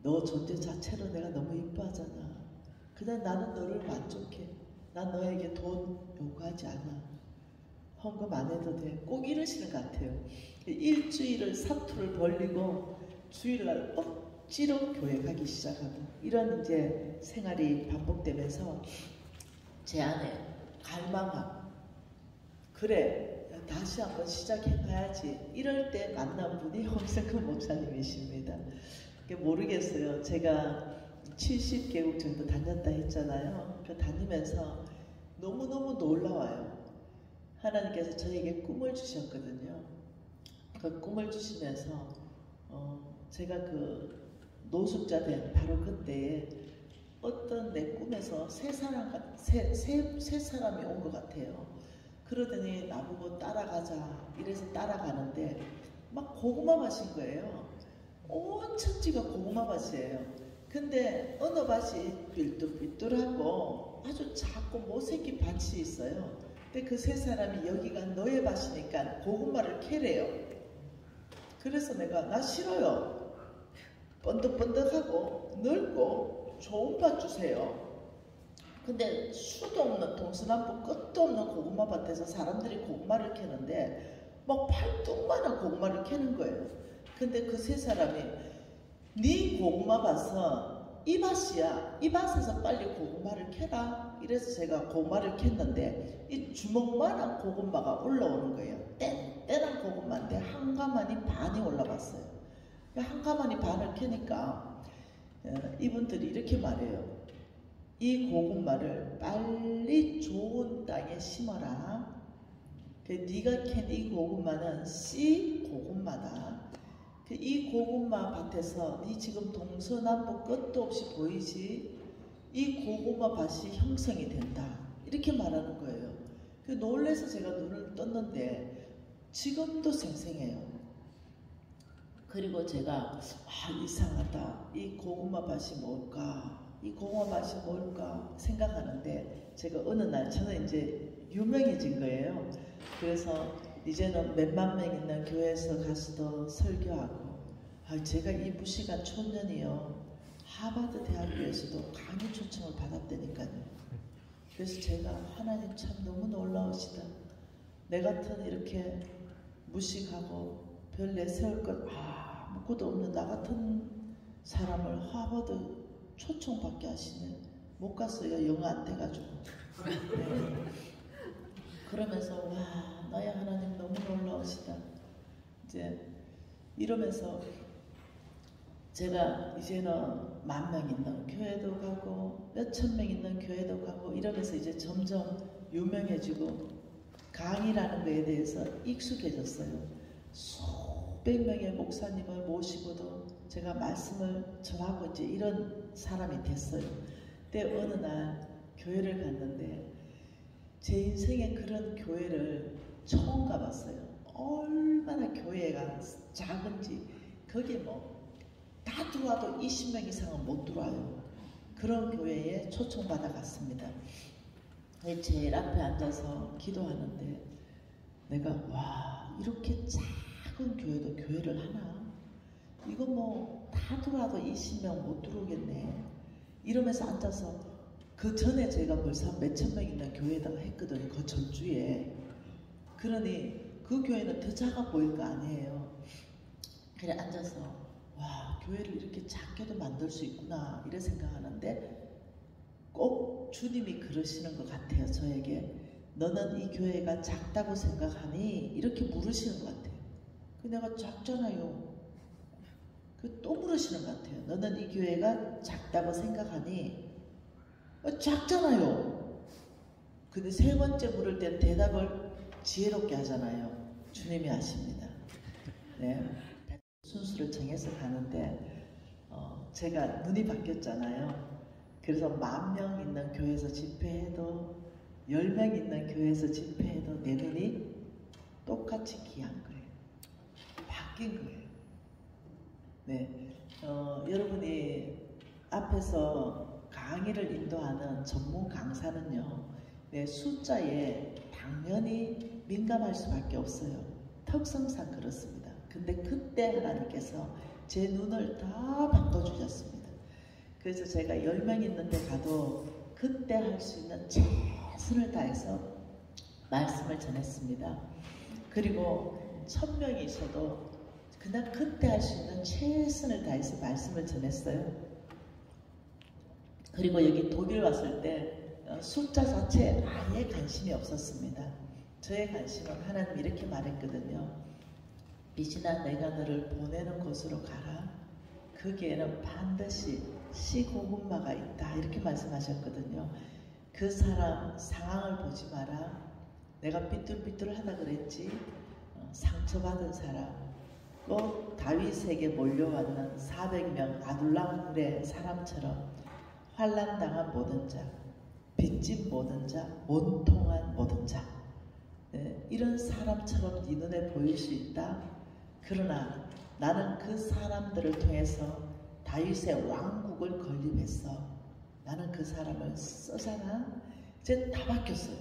너 존재 자체로 내가 너무 이뻐하잖아. 그냥 나는 너를 만족해. 난 너에게 돈 요구하지 않아. 헌금 안 해도 돼. 꼭 이러시는 것 같아요. 일주일을 사투를 벌리고 주일날 억지로 교회 가기 시작하고 이런 이제 생활이 반복되면서 제 안에 갈망함. 그래, 다시 한번 시작해봐야지. 이럴 때 만난 분이 홍성근 목사님이십니다. 모르겠어요. 제가 70개국 정도 다녔다 했잖아요. 그 다니면서 너무너무 놀라워요. 하나님께서 저에게 꿈을 주셨거든요. 그 꿈을 주시면서 제가 그 노숙자 된 바로 그때에 어떤 내 꿈에서 세 사람이 온 것 같아요. 그러더니 나보고 따라가자 이래서 따라가는데 막 고구마 밭인 거예요. 온 천지가 고구마 밭이에요. 근데 어느 밭이 삐뚤삐뚤하고 아주 작고 못생긴 밭이 있어요. 근데 그 세 사람이 여기가 너의 밭이니까 고구마를 캐래요. 그래서 내가 나 싫어요. 번득번득하고 넓고 좋은 밭 주세요. 근데 수도 없는 동서남북 끝도 없는 고구마 밭에서 사람들이 고구마를 캐는데 막 팔뚝만한 고구마를 캐는 거예요. 근데 그 세 사람이 네 고구마 밭은 이 밭이야. 이 밭에서 빨리 고구마를 캐라. 이래서 제가 고구마를 캤는데 이 주먹만한 고구마가 올라오는 거예요. 땡땡한 고구마인데 한 가마니 반이 올라갔어요. 한 가마니 반을 캐니까 이분들이 이렇게 말해요. 이 고구마를 빨리 좋은 땅에 심어라. 네가 캔 이 고구마는 씨 고구마다. 이 고구마 밭에서 네 지금 동서남북 끝도 없이 보이지? 이 고구마 밭이 형성이 된다. 이렇게 말하는 거예요. 놀래서 제가 눈을 떴는데 지금도 생생해요. 그리고 제가 이상하다. 이 고구마 밭이 뭘까? 이 고구마 밭이 뭘까? 생각하는데 제가 어느 날 저는 이제 유명해진 거예요. 그래서 이제는 몇만 명 있는 교회에서 가서도 설교하고 제가 이 무시간 촌년이요. 하버드 대학교에서도 강의 초청을 받았다니까요. 그래서 제가 하나님 참 너무 놀라우시다. 내 같은 이렇게 무식하고 별 내세울 것 아무것도 없는 나 같은 사람을 하버드 초청받게 하시네. 못 갔어요. 영어 안 돼가지고. 네. 그러면서 와 나의 하나님 너무 놀라우시다. 이제 이러면서 제가 이제는 10,000명 있는 교회도 가고 몇천 명 있는 교회도 가고 이러면서 이제 점점 유명해지고 강의라는 거에 대해서 익숙해졌어요. 수백 명의 목사님을 모시고도 제가 말씀을 전하고 이제 이런 사람이 됐어요. 근데 어느 날 교회를 갔는데 제 인생에 그런 교회를 처음 가봤어요. 얼마나 교회가 작은지 거기에 다 들어와도 20명 이상은 못 들어와요. 그런 교회에 초청받아 갔습니다. 제일 앞에 앉아서 기도하는데 내가 와 이렇게 작은 교회도 교회를 하나? 이거 다 다 들어와도 20명 못 들어오겠네. 이러면서 앉아서 그 전에 제가 벌써 몇천 명 있는 교회에다가 했거든요. 그 전주에. 그러니 그 교회는 더 작아 보일 거 아니에요. 그래 앉아서 와, 교회를 이렇게 작게도 만들 수 있구나 이래 생각하는데 꼭 주님이 그러시는 것 같아요. 저에게 너는 이 교회가 작다고 생각하니? 이렇게 물으시는 것 같아요. 내가 작잖아요. 또 물으시는 것 같아요. 너는 이 교회가 작다고 생각하니? 작잖아요. 근데 세 번째 물을 때 대답을 지혜롭게 하잖아요. 주님이 아십니다. 네. 순수를 정해서 가는데 제가 눈이 바뀌었잖아요. 그래서 10,000명 있는 교회에서 집회해도 10명 있는 교회에서 집회해도 내 눈이 똑같이 귀한 거예요. 바뀐 거예요. 네, 여러분이 앞에서 강의를 인도하는 전문 강사는요, 네, 숫자에 당연히 민감할 수밖에 없어요. 특성상 그렇습니다. 근데 그때 하나님께서 제 눈을 다 바꿔주셨습니다. 그래서 제가 10명 있는데 가도 그때 할 수 있는 최선을 다해서 말씀을 전했습니다. 그리고 1000명이 있어도 그냥 그때 할 수 있는 최선을 다해서 말씀을 전했어요. 그리고 여기 독일 왔을 때 숫자 자체에 아예 관심이 없었습니다. 저의 관심은 하나님 이렇게 말했거든요. 빛이나 내가 너를 보내는 곳으로 가라. 거기에는 반드시 시고분마가 있다. 이렇게 말씀하셨거든요. 그 사람 상황을 보지 마라. 내가 삐뚤삐뚤하다 그랬지. 상처받은 사람, 꼭 다윗에게 몰려왔는 400명 아둘람굴의 사람처럼 환난당한 모든 자, 빚진 모든 자, 원통한 모든 자, 네, 이런 사람처럼 네 눈에 보일 수 있다. 그러나 나는 그 사람들을 통해서 다윗의 왕국을 건립했어. 나는 그 사람을 쓰잖아. 이제 다 바뀌었어요.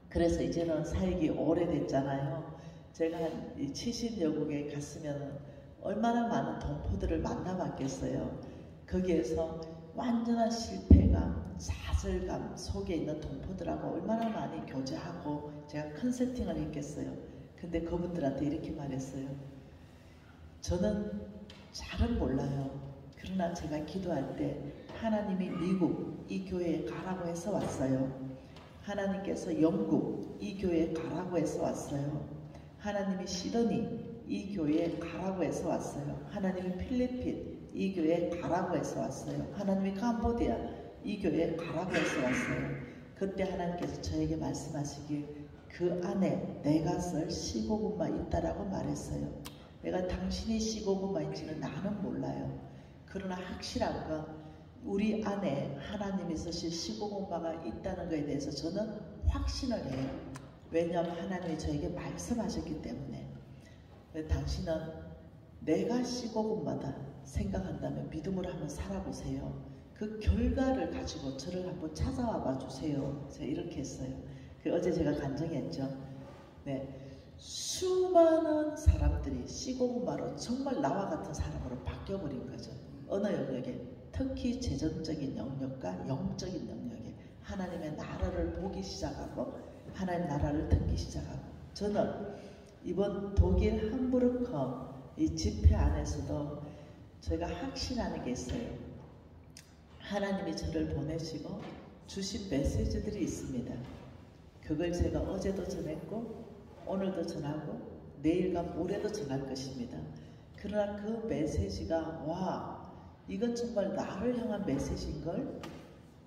그래서 이제는 사역이 오래됐잖아요. 제가 한 70여 국에 갔으면 얼마나 많은 동포들을 만나봤겠어요. 거기에서 완전한 실패감, 좌절감 속에 있는 동포들하고 얼마나 많이 교제하고 제가 컨설팅을 했겠어요. 근데 그분들한테 이렇게 말했어요. 저는 잘은 몰라요. 그러나 제가 기도할 때 하나님이 미국 이 교회에 가라고 해서 왔어요. 하나님께서 영국 이 교회에 가라고 해서 왔어요. 하나님이 시드니 이 교회에 가라고 해서 왔어요. 하나님이 필리핀 이 교회에 가라고 해서 왔어요. 하나님이 캄보디아 이 교회에 가라고 해서 왔어요. 그때 하나님께서 저에게 말씀하시길 그 안에 내가 쓸 시고분마 있다라고 말했어요. 내가 당신이 시고분마인지는 나는 몰라요. 그러나 확실한 건 우리 안에 하나님이 쓰실 시고분마가 있다는 것에 대해서 저는 확신을 해요. 왜냐하면 하나님이 저에게 말씀하셨기 때문에. 당신은 내가 시고분마다 생각한다면 믿음으로 한번 살아보세요. 그 결과를 가지고 저를 한번 찾아와 봐 주세요. 제가 이렇게 했어요. 어제 제가 간증했죠. 네. 수많은 사람들이 시고분마로 정말 나와 같은 사람으로 바뀌어버린 거죠. 어느 영역에, 특히 재정적인 영역과 영적인 영역에 하나님의 나라를 보기 시작하고 하나님 나라를 듣기 시작하고. 저는 이번 독일 함부르크 이 집회 안에서도 제가 확신하는 게 있어요. 하나님이 저를 보내시고 주신 메시지들이 있습니다. 그걸 제가 어제도 전했고 오늘도 전하고 내일과 모레도 전할 것입니다. 그러나 그 메시지가 와, 이건 정말 나를 향한 메시지인걸?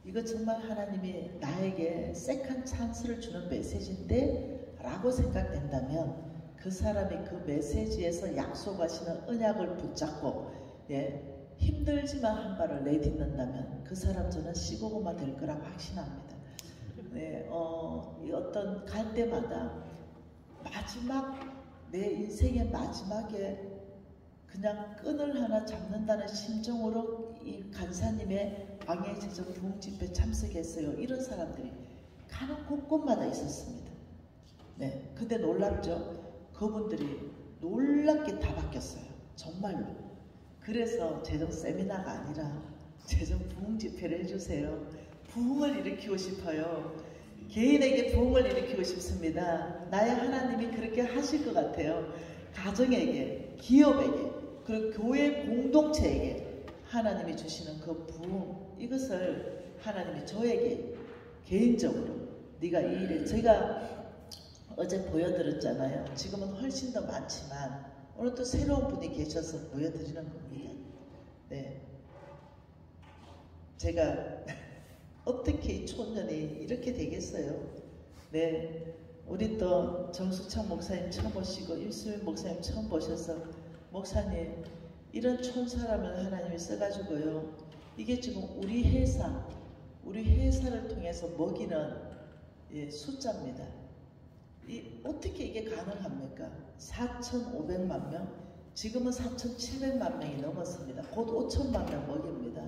이거 정말 하나님이 나에게 세컨 찬스를 주는 메시지인데? 라고 생각된다면 그 사람이 그 메시지에서 약속하시는 언약을 붙잡고 힘들지만 한 발을 내딛는다면 그 사람 저는 시고분마 될 거라고 확신합니다. 어떤 갈 때마다 마지막 내 인생의 마지막에 그냥 끈을 하나 잡는다는 심정으로 이 간사님의 광야의 제정 부흥집회 참석했어요. 이런 사람들이 가는 곳곳마다 있었습니다. 네, 근데 놀랍죠? 그분들이 놀랍게 다 바뀌었어요. 정말로. 그래서 재정 세미나가 아니라 재정 부흥 집회를 해주세요. 부흥을 일으키고 싶어요. 개인에게 부흥을 일으키고 싶습니다. 나의 하나님이 그렇게 하실 것 같아요. 가정에게, 기업에게, 그리고 교회 공동체에게 하나님이 주시는 그 부흥, 이것을 하나님이 저에게 개인적으로 네가 이 일에, 제가 어제 보여드렸잖아요. 지금은 훨씬 더 많지만 오늘 또 새로운 분이 계셔서 보여드리는 겁니다. 네, 제가 어떻게 이 촌년이 이렇게 되겠어요? 네, 우리 또 정수창 목사님 처음 오시고 임수민 목사님 처음 보셔서 목사님 이런 촌 사람을 하나님이 써가지고요. 이게 지금 우리 회사를 통해서 먹이는 숫자입니다. 어떻게 이게 가능합니까? 4,500만 명? 지금은 4,700만 명이 넘었습니다. 곧 5,000만 명 먹입니다.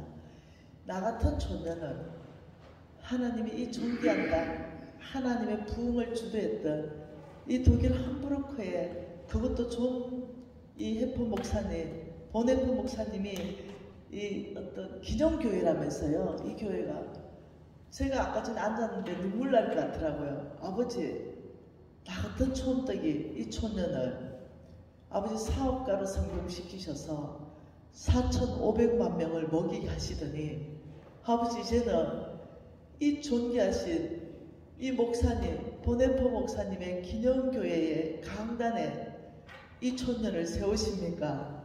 나 같은 촌년은 하나님이 이 존귀한 땅, 하나님의 부흥을 주도했던 이 독일 함부르크에, 그것도 이 해프 목사님, 본해프 목사님이 이 어떤 기념교회라면서요. 이 교회가 제가 아까 전에 앉았는데 눈물 날 것 같더라고요. 아버지, 나 같은 촌떡이 이 촌년을 아버지 사업가로 성공시키셔서 4,500만 명을 먹이게 하시더니 아버지 이제는 이 존귀하신 이 목사님, 보네포 목사님의 기념교회의 강단에 이 촌년을 세우십니까?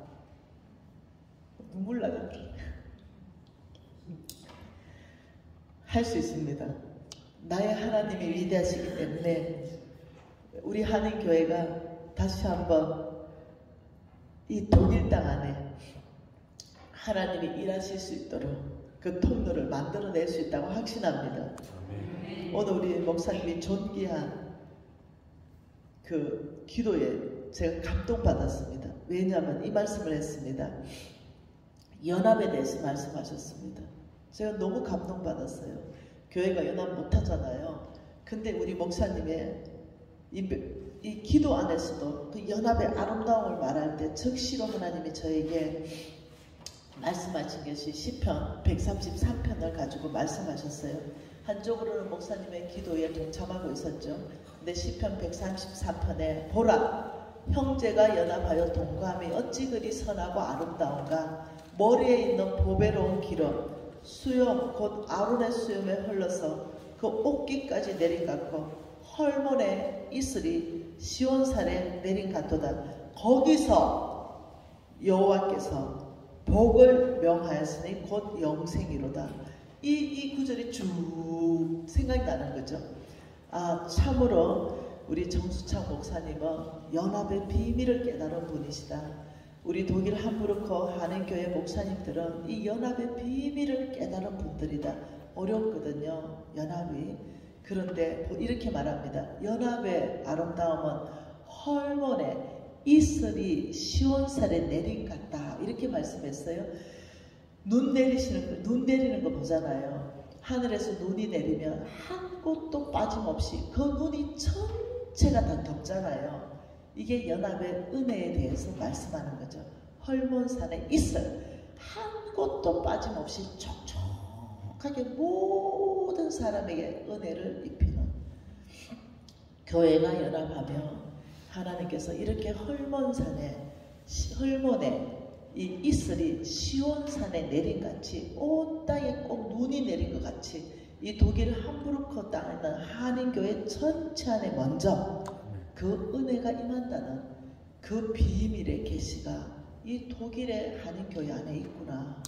눈물 나겠다. 할 수 있습니다. 나의 하나님이 위대하시기 때문에 우리 한인교회가 다시 한번 이 독일 땅 안에 하나님이 일하실 수 있도록 그 통로를 만들어낼 수 있다고 확신합니다. 오늘 우리 목사님이 존귀한 그 기도에 제가 감동받았습니다. 왜냐하면 이 말씀을 했습니다. 연합에 대해서 말씀하셨습니다. 제가 너무 감동받았어요. 교회가 연합 못하잖아요. 근데 우리 목사님의 이 기도 안에서도 그 연합의 아름다움을 말할 때 즉시로 하나님이 저에게 말씀하신 것이 시편 133편을 가지고 말씀하셨어요. 한쪽으로는 목사님의 기도에 동참하고 있었죠. 근데 시편 133편에 보라, 형제가 연합하여 동거함이 어찌 그리 선하고 아름다운가. 머리에 있는 보배로운 기름, 수염 곧 아론의 수염에 흘러서 그 옷깃까지 내린 같고 헐몬의 이슬이 시온산에 내린 같도다. 거기서 여호와께서 복을 명하였으니 곧 영생이로다. 이 구절이 쭉 생각이 나는 거죠. 아, 참으로 우리 정수창 목사님은 연합의 비밀을 깨달은 분이시다. 우리 독일 함부르크 한인교회 목사님들은 이 연합의 비밀을 깨달은 분들이다. 어렵거든요, 연합이. 그런데 이렇게 말합니다. 연합의 아름다움은 헐몬의 이슬이 시온산에 내린 같다. 이렇게 말씀했어요. 눈 내리는 거 보잖아요. 하늘에서 눈이 내리면 한 곳도 빠짐없이 그 눈이 전체가 다 덮잖아요. 이게 연합의 은혜에 대해서 말씀하는 거죠. 헐몬산에 이슬 한 곳도 빠짐없이 촉촉하게 모든 사람에게 은혜를 입히는 교회가 연합하며 하나님께서 이렇게 헐몬에 이 이슬이 시온산에 내린 같이 온 땅에 꼭 눈이 내린 것 같이 이 독일 함부르크 땅에 있는 한인교회 전체 안에 먼저 그 은혜가 임한다는 그 비밀의 계시가 이 독일의 한인교회 안에 있구나.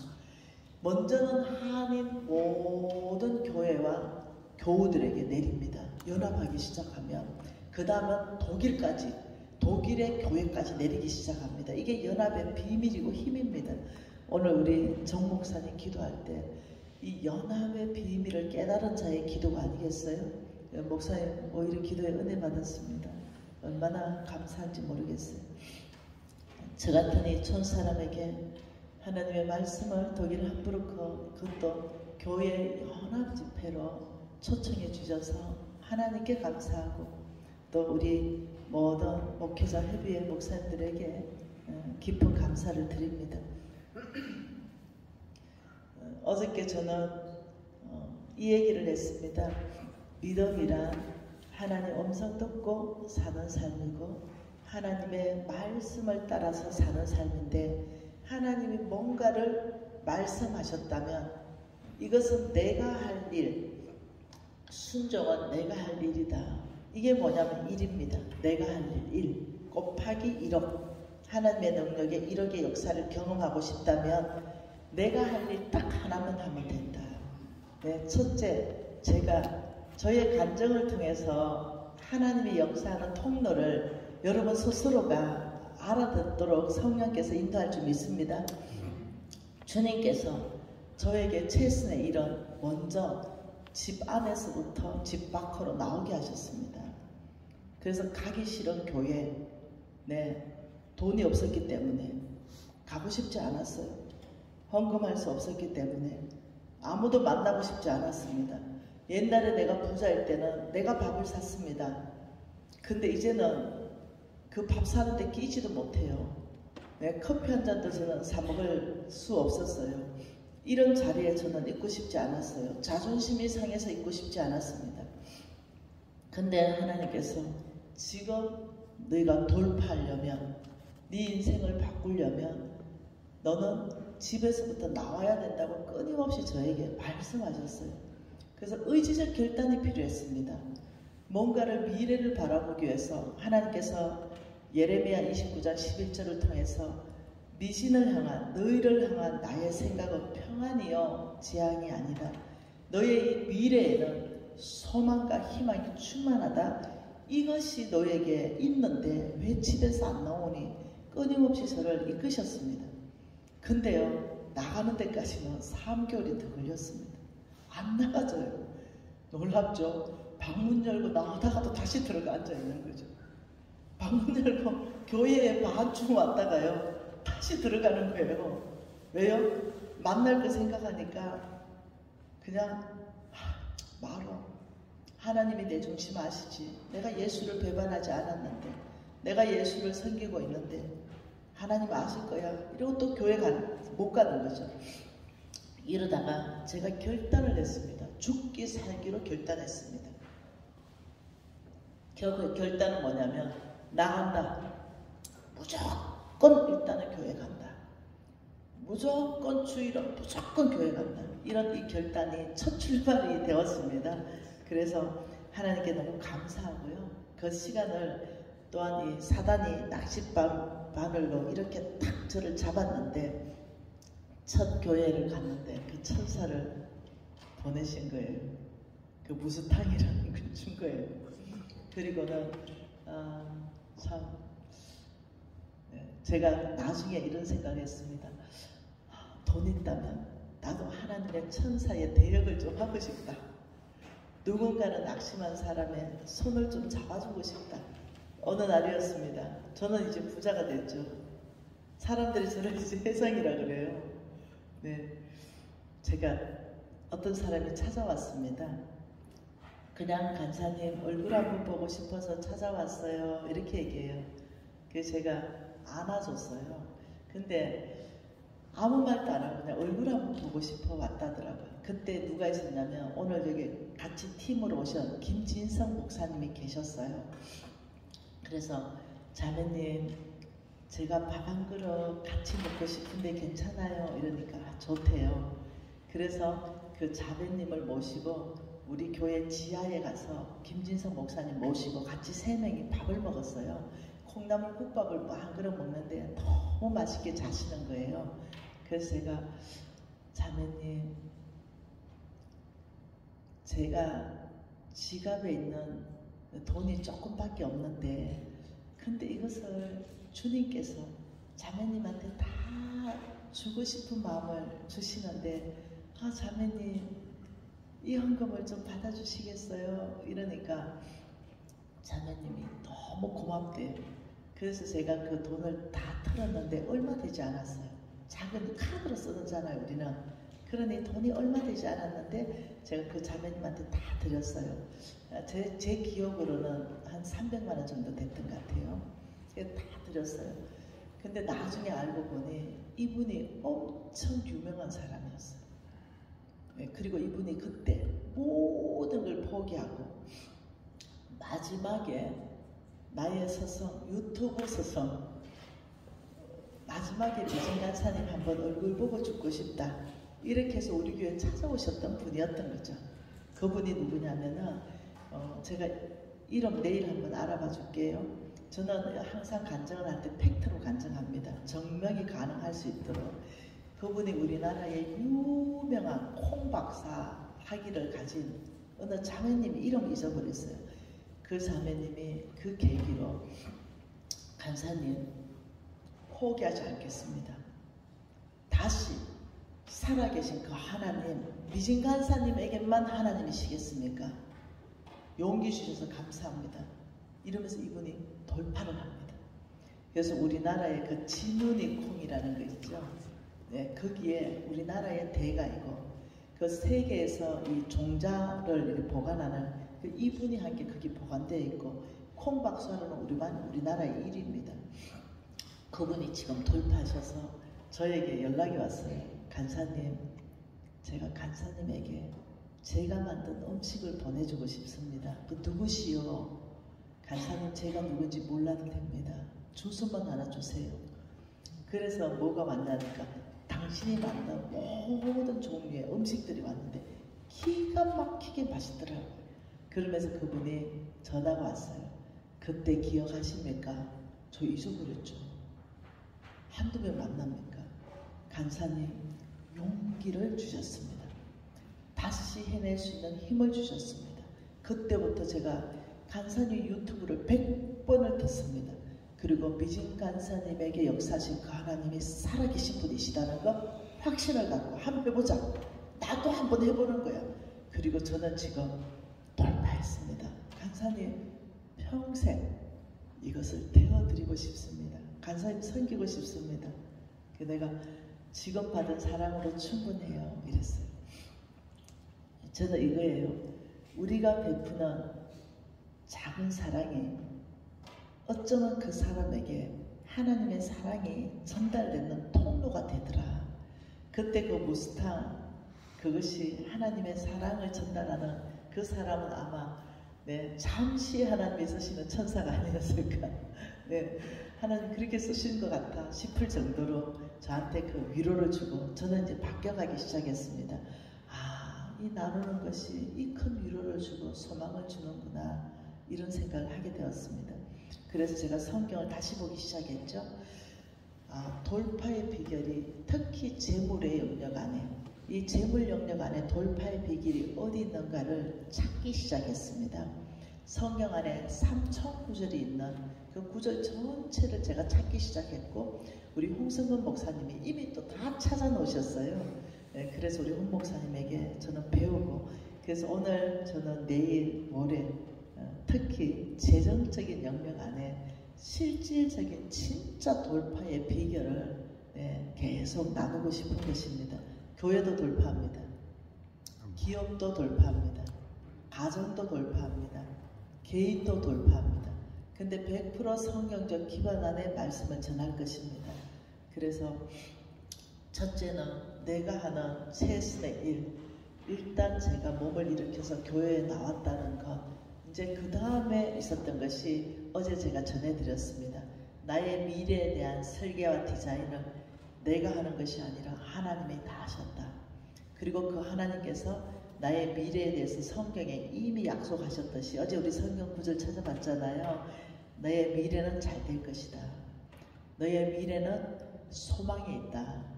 먼저는 한인 모든 교회와 교우들에게 내립니다. 연합하기 시작하면 그 다음은 독일의 교회까지 내리기 시작합니다. 이게 연합의 비밀이고 힘입니다. 오늘 우리 정 목사님 기도할 때 이 연합의 비밀을 깨달은 자의 기도가 아니겠어요? 목사님 오히려 기도에 은혜 받았습니다. 얼마나 감사한지 모르겠어요. 저 같은 이 촌 사람에게 하나님의 말씀을 독일 함부르크 그것도 교회 연합 집회로 초청해 주셔서 하나님께 감사하고 또 우리 모든 목회자 협의회 목사님들에게 깊은 감사를 드립니다. 어저께 저는 이 얘기를 했습니다. 믿음이란 하나님 음성 듣고 사는 삶이고 하나님의 말씀을 따라서 사는 삶인데, 하나님이 뭔가를 말씀하셨다면 이것은 내가 할 일, 순종은 내가 할 일이다. 이게 뭐냐면 일입니다. 내가 할 일, 곱하기 1억. 하나님의 능력에 1억의 역사를 경험하고 싶다면 내가 할 일 딱 하나만 하면 된다. 네, 첫째, 제가 저의 간증을 통해서 하나님의 역사하는 통로를 여러분 스스로가 알아듣도록 성령께서 인도할 줄 믿습니다. 주님께서 저에게 최선의 일은 먼저 집 안에서부터 집 밖으로 나오게 하셨습니다. 그래서 가기 싫은 교회, 돈이 없었기 때문에 가고 싶지 않았어요. 헌금할 수 없었기 때문에 아무도 만나고 싶지 않았습니다. 옛날에 내가 부자일 때는 내가 밥을 샀습니다. 근데 이제는 그 밥 사는데 끼지도 못해요. 커피 한 잔도 저는 사 먹을 수 없었어요. 이런 자리에 저는 있고 싶지 않았어요. 자존심이 상해서 있고 싶지 않았습니다. 근데 하나님께서 지금 너희가 돌파하려면, 네 인생을 바꾸려면 너는 집에서부터 나와야 된다고 끊임없이 저에게 말씀하셨어요. 그래서 의지적 결단이 필요했습니다. 뭔가를 미래를 바라보기 위해서 하나님께서 예레미야 29장 11절을 통해서 미신을 향한, 너희를 향한 나의 생각은 평안이요 재앙이 아니다. 너의 미래에는 소망과 희망이 충만하다. 이것이 너에게 있는데 왜 집에서 안 나오니? 끊임없이 저를 이끄셨습니다. 근데요, 나가는 데까지는 3개월이 더 걸렸습니다. 안 나가져요. 놀랍죠? 방문 열고 나오다가도 다시 들어가 앉아있는 거죠. 방문 열고 교회에 반쯤 왔다가요, 다시 들어가는 거예요. 왜요? 만날 거 생각하니까 그냥 말어. 하나님이 내 중심 아시지? 내가 예수를 배반하지 않았는데, 내가 예수를 섬기고 있는데 하나님 아실 거야. 이러고 또 교회 못 가는 거죠. 이러다가 제가 결단을 했습니다. 죽기 살기로 결단했습니다. 그 결단은 뭐냐면, 나간다. 무조건 일단은 교회 간다. 무조건 주일은 무조건 교회 간다. 이런 이 결단이 첫 출발이 되었습니다. 그래서 하나님께 너무 감사하고요. 그 시간을 또한 이 사단이 낚싯바늘로 이렇게 탁 저를 잡았는데, 첫 교회를 갔는데 그 천사를 보내신 거예요. 그 무스탕이라는 걸 준 거예요. 그리고는 제가 나중에 이런 생각을 했습니다. 돈 있다면 나도 하나님의 천사의 대역을 좀 하고 싶다. 누군가는 낙심한 사람의 손을 좀 잡아주고 싶다. 어느 날이었습니다. 저는 이제 부자가 됐죠. 사람들이 저를 이제 회상이라 그래요. 제가 어떤 사람이 찾아왔습니다. 그냥 간사님 얼굴 한번 보고 싶어서 찾아왔어요. 이렇게 얘기해요. 그래서 제가 안아줬어요. 근데 아무 말도 안 하고 그냥 얼굴 한번 보고 싶어 왔다더라고요. 그때 누가 있었냐면 오늘 여기 같이 팀으로 오신 김진성 목사님이 계셨어요. 그래서 자매님, 제가 밥 한 그릇 같이 먹고 싶은데 괜찮아요? 이러니까 좋대요. 그래서 그 자매님을 모시고 우리 교회 지하에 가서 김진성 목사님 모시고 같이 3명이 밥을 먹었어요. 콩나물 국밥을 뭐 한 그릇 먹는데 너무 맛있게 자시는 거예요. 그래서 제가, 자매님, 제가 지갑에 있는 돈이 조금밖에 없는데, 근데 이것을 주님께서 자매님한테 다 주고 싶은 마음을 주시는데, 자매님 이 헌금을 좀 받아주시겠어요? 이러니까 자매님이 너무 고맙대요. 그래서 제가 그 돈을 다 털었는데 얼마 되지 않았어요. 작은 카드로 쓰잖아요, 우리는. 그러니 돈이 얼마 되지 않았는데 제가 그 자매님한테 다 드렸어요. 제 기억으로는 한 300만 원 정도 됐던 것 같아요. 제가 다 드렸어요. 근데 나중에 알고 보니 이분이 엄청 유명한 사람이었어요. 그리고 이분이 그때 모든 걸 포기하고 마지막에 나의 서성, 유튜브 서성, 마지막에 미진 간사님 한번 얼굴 보고 죽고 싶다, 이렇게 해서 우리 교회 찾아오셨던 분이었던 거죠. 그분이 누구냐면은 제가 이름 내일 한번 알아봐 줄게요. 저는 항상 간증을 할 때 팩트로 간증합니다. 증명이 가능할 수 있도록. 그분이 우리나라의 유명한 콩박사 학위를 가진 어느 자매님이 이름 잊어버렸어요. 그 자매님이 그 계기로 간사님 포기하지 않겠습니다. 다시 살아계신 그 하나님, 미진 간사님에게만 하나님이시겠습니까? 용기 주셔서 감사합니다. 이러면서 이분이 돌파를 합니다. 그래서 우리나라의 그 진운이 콩이라는 거 있죠. 네, 거기에 우리나라의 대가이고 그 세계에서 이 종자를 이렇게 보관하는 그 이분이 한 게 거기 보관되어 있고, 콩박사는 우리나라의 일입니다. 그분이 지금 돌파하셔서 저에게 연락이 왔어요. 간사님, 제가 간사님에게 제가 만든 음식을 보내주고 싶습니다. 그 누구시오? 간사님, 제가 누군지 몰라도 됩니다. 주소만 하나 주세요. 그래서 뭐가 왔냐니까 당신이 만든 모든 종류의 음식들이 왔는데 기가 막히게 맛있더라고요. 그러면서 그분이 전화가 왔어요. 그때 기억하십니까? 저 잊어버렸죠. 한두 번 만납니까? 간사님, 용기를 주셨습니다. 다시 해낼 수 있는 힘을 주셨습니다. 그때부터 제가 간사님 유튜브를 100번을 듣습니다. 그리고 미진 간사님에게 역사하신 그 하나님이 살아계신 분이시다는 거 확신을 갖고 한번 해보자. 나도 한번 해보는 거야. 그리고 저는 지금 돌파했습니다. 간사님, 평생 이것을 되어드리고 싶습니다. 간사님 섬기고 싶습니다. 내가 지금 받은 사랑으로 충분해요. 이랬어요. 저는 이거예요. 우리가 베푸는 작은 사랑이 어쩌면 그 사람에게 하나님의 사랑이 전달되는 통로가 되더라. 그때 그 무스탕, 그것이 하나님의 사랑을 전달하는 그 사람은 아마 잠시 하나님이 쓰시는 천사가 아니었을까. 하나님 그렇게 쓰신 것 같아 싶을 정도로 저한테 그 위로를 주고, 저는 이제 바뀌어가기 시작했습니다. 이 나누는 것이 이 큰 위로를 주고 소망을 주는구나, 이런 생각을 하게 되었습니다. 그래서 제가 성경을 다시 보기 시작했죠. 돌파의 비결이 특히 재물의 영역 안에, 이 재물 영역 안에 돌파의 비결이 어디 있는가를 찾기 시작했습니다. 성경 안에 3천 구절이 있는 그 구절 전체를 제가 찾기 시작했고, 우리 홍성근 목사님이 이미 또 다 찾아 놓으셨어요. 그래서 우리 홍 목사님에게 저는 배우고, 그래서 오늘 저는 내일 모레 특히 재정적인 영역 안에 실질적인 진짜 돌파의 비결을 계속 나누고 싶은 것입니다. 교회도 돌파합니다. 기업도 돌파합니다. 가정도 돌파합니다. 개인도 돌파합니다. 근데 100% 성경적 기반 안에 말씀을 전할 것입니다. 그래서 첫째는 내가 하는 최선의 일, 일단 제가 몸을 일으켜서 교회에 나왔다는 것, 이제 그 다음에 있었던 것이 어제 제가 전해드렸습니다. 나의 미래에 대한 설계와 디자인은 내가 하는 것이 아니라 하나님이 다 하셨다. 그리고 그 하나님께서 나의 미래에 대해서 성경에 이미 약속하셨듯이, 어제 우리 성경 구절 찾아봤잖아요. 너의 미래는 잘 될 것이다. 너의 미래는 소망이 있다.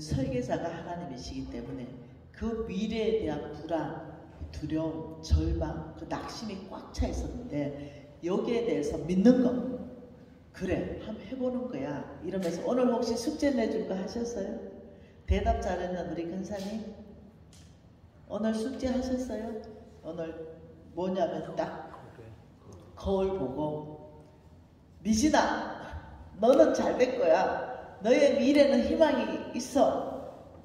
설계자가 하나님이시기 때문에 그 미래에 대한 불안, 두려움, 절망, 그 낙심이 꽉 차 있었는데 여기에 대해서 믿는 거, 그래 한번 해보는 거야 이러면서, 오늘 혹시 숙제 내줄 거 하셨어요? 대답 잘했는 우리 근사님 오늘 숙제 하셨어요? 오늘 뭐냐면 딱 거울 보고, 미진아 너는 잘 될 거야. 너의 미래는 희망이 있어.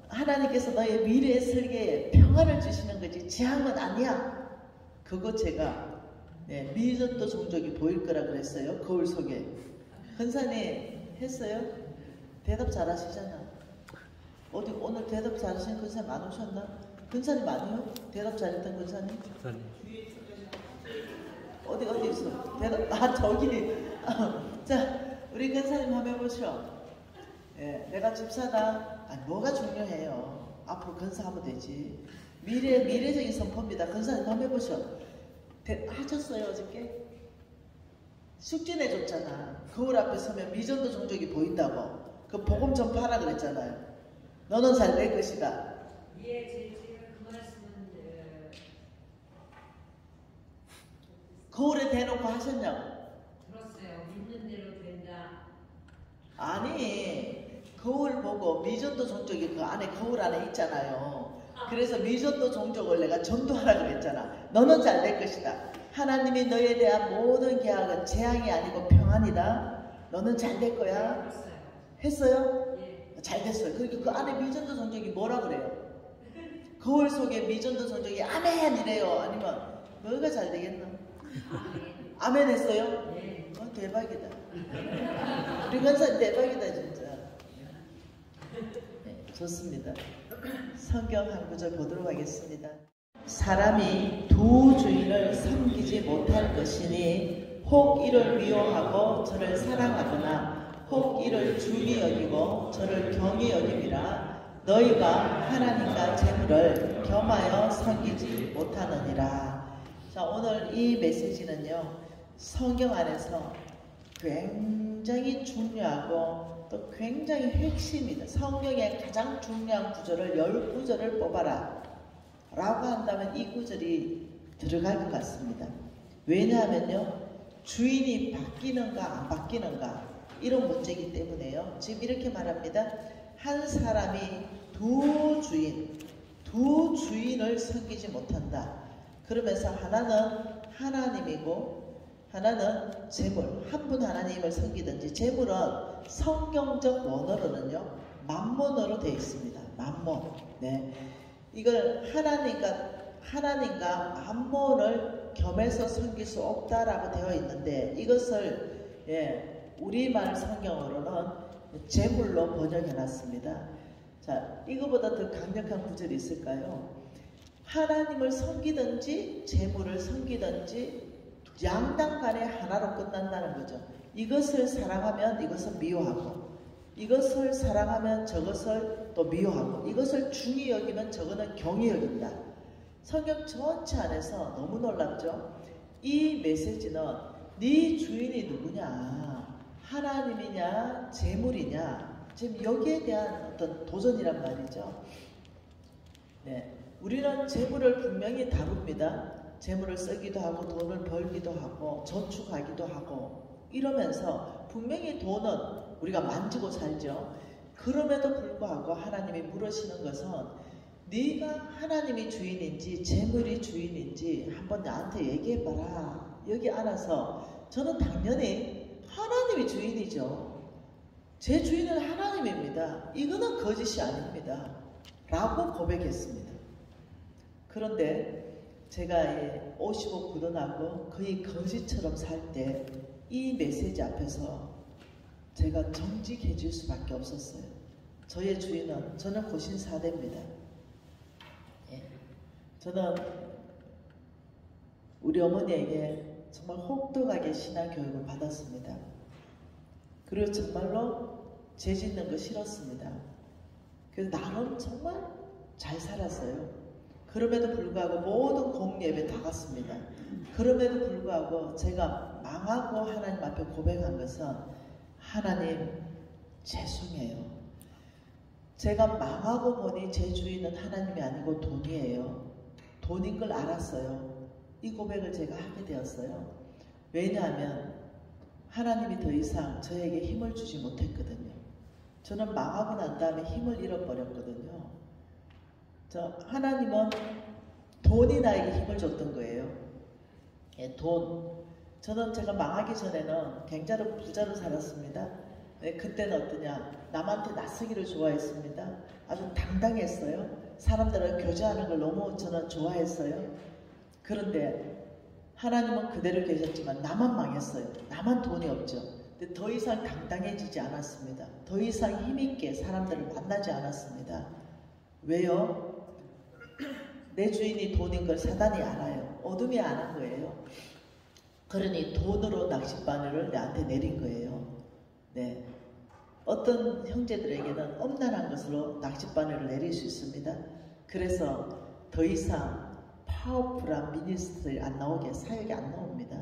하나님께서 너의 미래의 설계에 평안을 주시는 거지 재앙은 아니야. 그거 제가 미전도 종족이 보일 거라 그랬어요. 거울 속에. 근사님 했어요? 대답 잘하시잖아. 어디 오늘 대답 잘하신 근사님 안 오셨나? 근사님 아니요? 대답 잘했던 근사님? 어디 있어? 대답 저기. 자, 우리 근사님 한번 해보시오. 예, 내가 집사다. 아니, 뭐가 중요해요? 앞으로 근사하면 되지. 미래적인 선포입니다. 근사님 한번 해보시오. 하셨어요 어저께? 숙제 내줬잖아. 거울 앞에 서면 미전도 종족이 보인다고. 그 복음 전파하라 그랬잖아요. 너는 잘 될 것이다. 예, 제가 그 말씀은 거울에 대놓고 하셨냐고. 들었어요. 믿는 대로 된다. 아니, 거울 보고 미전도 종족이 그 안에 거울 안에 있잖아요. 그래서 미전도 종족을 내가 전도하라 그랬잖아. 너는 잘 될 것이다. 하나님이 너에 대한 모든 계약은 재앙이 아니고 평안이다. 너는 잘 될 거야. 했어요? 예. 잘 됐어요. 그리고 그 안에 미전도 종족이 뭐라 그래요? 거울 속에 미전도 종족이 아멘 이래요. 아니면 뭐가 잘 되겠나? 아멘 했어요? 네. 대박이다. 우리 권사님 대박이다 진짜. 네, 좋습니다. 성경 한 구절 보도록 하겠습니다. 사람이 두 주인을 섬기지 못할 것이니 혹 이를 미워하고 저를 사랑하거나 혹 이를 중히 여기고 저를 경히 여김이라. 너희가 하나님과 재물을 겸하여 섬기지 못하느니라. 자, 오늘 이 메시지는요, 성경 안에서 굉장히 중요하고 또 굉장히 핵심이다. 성경의 가장 중요한 구절을 10구절을 뽑아라 라고 한다면 이 구절이 들어갈 것 같습니다. 왜냐하면요, 주인이 바뀌는가 안 바뀌는가 이런 문제이기 때문에요. 지금 이렇게 말합니다. 한 사람이 두 주인을 섬기지 못한다. 그러면서 하나는 하나님이고 하나는 재물. 한 분 하나님을 섬기든지, 재물은 성경적 원어로는요 만몬으로 되어 있습니다. 만몬. 네. 이걸 하나님과 만몬을 겸해서 섬길 수 없다라고 되어 있는데, 이것을 우리말 성경으로는 재물로 번역해 놨습니다. 자, 이거보다 더 강력한 구절이 있을까요? 하나님을 섬기든지 재물을 섬기든지 양당 간에 하나로 끝난다는 거죠. 이것을 사랑하면 이것은 미워하고, 이것을 사랑하면 저것을 또 미워하고, 이것을 중히 여기면 저거는 경히 여긴다. 성경 전체 안에서 너무 놀랍죠? 이 메시지는 네 주인이 누구냐, 하나님이냐 재물이냐, 지금 여기에 대한 어떤 도전이란 말이죠. 네, 우리는 재물을 분명히 다룹니다. 재물을 쓰기도 하고 돈을 벌기도 하고 저축하기도 하고 이러면서 분명히 돈은 우리가 만지고 살죠. 그럼에도 불구하고 하나님이 물으시는 것은 네가 하나님이 주인인지 재물이 주인인지 한번 나한테 얘기해봐라. 여기 안아서 저는 당연히 하나님이 주인이죠. 제 주인은 하나님입니다. 이거는 거짓이 아닙니다. 라고 고백했습니다. 그런데 제가 55구도나고 거의 거짓처럼 살 때 이 메시지 앞에서 제가 정직해질 수밖에 없었어요. 저의 주인은, 저는 고신 4대입니다. 저는 우리 어머니에게 정말 혹독하게 신앙 교육을 받았습니다. 그리고 정말로 죄 짓는 거 싫었습니다. 그래서 나름 정말 잘 살았어요. 그럼에도 불구하고 모든 공예배 다 갔습니다. 그럼에도 불구하고 제가 망하고 하나님 앞에 고백한 것은, 하나님 죄송해요. 제가 망하고 보니 제 주인은 하나님이 아니고 돈이에요. 돈인 걸 알았어요. 이 고백을 제가 하게 되었어요. 왜냐하면 하나님이 더 이상 저에게 힘을 주지 못했거든요. 저는 망하고 난 다음에 힘을 잃어버렸거든요. 하나님은 돈이 나에게 힘을 줬던 거예요. 돈. 저는 제가 망하기 전에는 굉장히 부자로 살았습니다. 그때는 어떠냐, 남한테 낯서기를 좋아했습니다. 아주 당당했어요. 사람들을 교제하는 걸 너무 저는 좋아했어요. 그런데 하나님은 그대로 계셨지만 나만 망했어요. 나만 돈이 없죠. 근데 더 이상 당당해지지 않았습니다. 더 이상 힘있게 사람들을 만나지 않았습니다. 왜요? 내 주인이 돈인 걸 사단이 알아요. 어둠이 아는 거예요. 그러니 돈으로 낚싯바늘을 내한테 내린 거예요. 네. 어떤 형제들에게는 엄란한 것으로 낚싯바늘을 내릴 수 있습니다. 그래서 더 이상 파워풀한 미니스트리 안 나오게 사역이 안 나옵니다.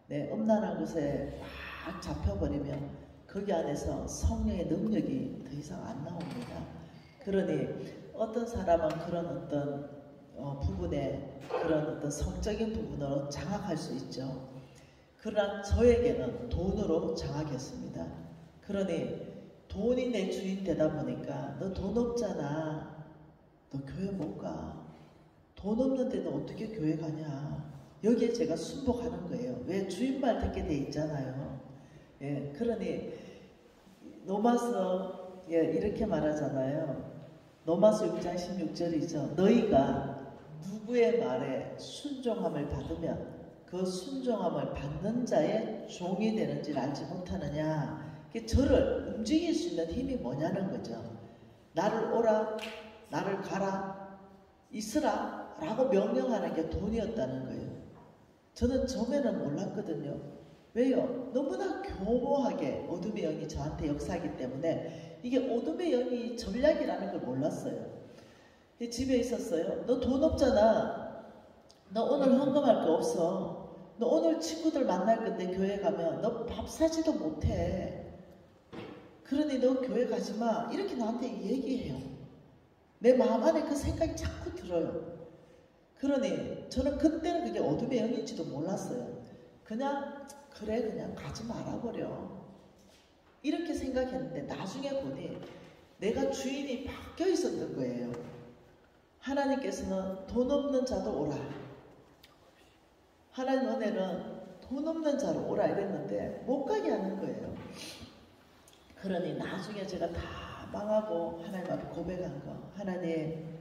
네, 엄란한 것에 막 잡혀버리면 거기 안에서 성령의 능력이 더 이상 안 나옵니다. 그러니 어떤 사람은 그런 어떤 부분에 그런 어떤 성적인 부분으로 장악할 수 있죠. 그러나 저에게는 돈으로 장악했습니다. 그러니 돈이 내 주인 되다 보니까 너 돈 없잖아. 너 교회 못 가. 돈 없는데 너 어떻게 교회 가냐. 여기에 제가 순복하는 거예요. 왜? 주인 말 듣게 돼 있잖아요. 예, 그러니 로마서 이렇게 말하잖아요. 로마서 6장 16절이죠. 너희가 누구의 말에 순종함을 받으면 그 순종함을 받는 자의 종이 되는지를 알지 못하느냐. 저를 움직일 수 있는 힘이 뭐냐는 거죠. 나를 오라, 나를 가라, 있으라 라고 명령하는 게 돈이었다는 거예요. 저는 처음에는 몰랐거든요. 왜요? 너무나 교모하게 어둠의 영이 저한테 역사하기 때문에 이게 어둠의 영이 전략이라는 걸 몰랐어요. 집에 있었어요. 너 돈 없잖아. 너 오늘 헌금할 거 없어. 너 오늘 친구들 만날 건데 교회 가면 너 밥 사지도 못해. 그러니 너 교회 가지 마. 이렇게 나한테 얘기해요. 내 마음 안에 그 생각이 자꾸 들어요. 그러니 저는 그때는 그게 어둠의 영인지도 몰랐어요. 그냥 그래 그냥 가지 말아버려. 이렇게 생각했는데 나중에 보니 내가 주인이 바뀌어 있었던 거예요. 하나님께서는 돈 없는 자도 오라. 하나님 은혜는 돈 없는 자로 오라 이랬는데 못 가게 하는 거예요. 그러니 나중에 제가 다 망하고 하나님 앞에 고백한 거. 하나님,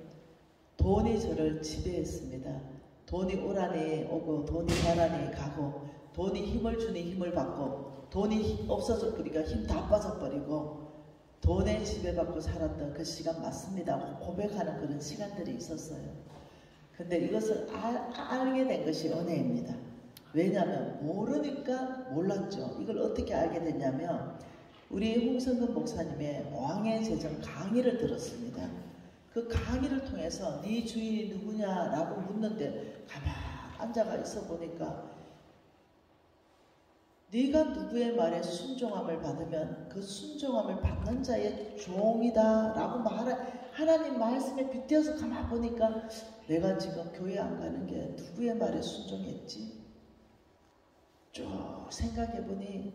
돈이 저를 지배했습니다. 돈이 오라니 오고 돈이 가라니 가고 돈이 힘을 주니 힘을 받고 돈이 없어져 버리니까 힘 다 빠져버리고 돈에 지배받고 살았던 그 시간 맞습니다. 고백하는 그런 시간들이 있었어요. 근데 이것을 알게 된 것이 은혜입니다. 왜냐하면 모르니까 몰랐죠. 이걸 어떻게 알게 됐냐면 우리 홍성근 목사님의 왕의 재정 강의를 들었습니다. 그 강의를 통해서 네 주인이 누구냐라고 묻는데 가만 앉아가 있어 보니까 네가 누구의 말에 순종함을 받으면 그 순종함을 받는 자의 종이다 라고 하나님 말씀에 빗대어서 가만 보니까 내가 지금 교회 안 가는 게 누구의 말에 순종했지? 쭉 생각해보니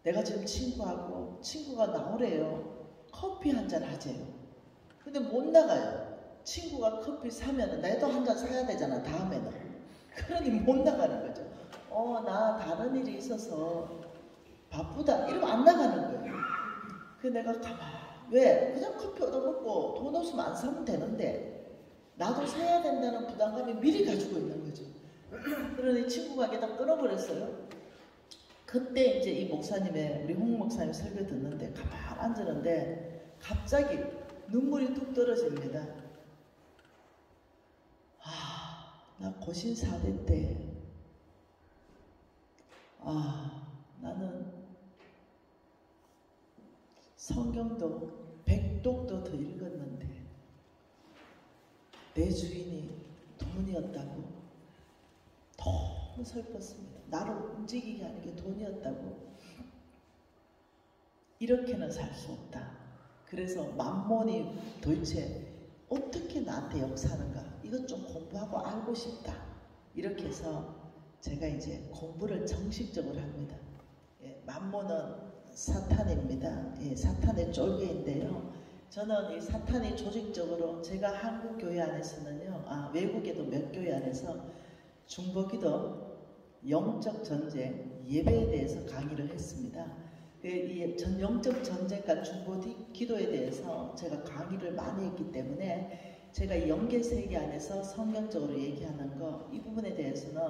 내가 지금 친구가 나오래요. 커피 한 잔 하재요. 근데 못 나가요. 친구가 커피 사면은 나도 한 잔 사야 되잖아, 다음에는. 그러니 못 나가는 거죠. 나 다른 일이 있어서 바쁘다. 이러면 안 나가는 거예요. 그래서 내가 왜? 그냥 커피 얻어먹고 돈 없으면 안 사면 되는데 나도 사야 된다는 부담감이 미리 가지고 있는 거죠. 그러니 친구가 게다 끊어버렸어요. 그때 이제 이 목사님의 우리 홍 목사님 설교 듣는데 가만 앉았는데 갑자기 눈물이 뚝 떨어집니다. 나 고신 4대 때 나는 성경도 100독도 더 읽었는데 내 주인이 돈이었다고 너무 슬펐습니다. 나를 움직이게 하는 게 돈이었다고. 이렇게는 살 수 없다. 그래서 만몬이 도대체 어떻게 나한테 역사하는가 이것 좀 공부하고 알고 싶다. 이렇게 해서 제가 이제 공부를 정식적으로 합니다. 만몬은 사탄입니다. 사탄의 쫄개인데요. 저는 이 사탄이 조직적으로 제가 한국 교회 안에서는요, 외국에도 몇 교회 안에서 중보기도, 영적 전쟁, 예배에 대해서 강의를 했습니다. 이 영적 전쟁과 중보 기도에 대해서 제가 강의를 많이 했기 때문에 제가 이 영계세계 안에서 성경적으로 얘기하는 거, 이 부분에 대해서는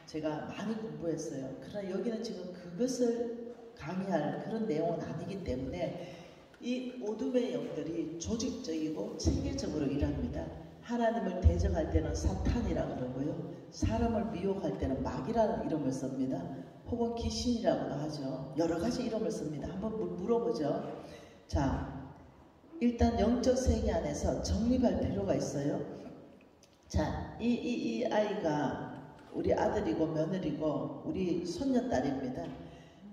제가 많이 공부했어요. 그러나 여기는 지금 그것을 강의할 그런 내용은 아니기 때문에 이 어둠의 영들이 조직적이고 체계적으로 일합니다. 하나님을 대적할 때는 사탄이라고 그러고요. 사람을 미혹할 때는 마귀라는 이름을 씁니다. 혹은 귀신이라고도 하죠. 여러 가지 이름을 씁니다. 한번 물어보죠. 자, 일단 영적 세계 안에서 정립할 필요가 있어요. 자, 이 아이가 우리 아들이고 며느리고 우리 손녀딸입니다.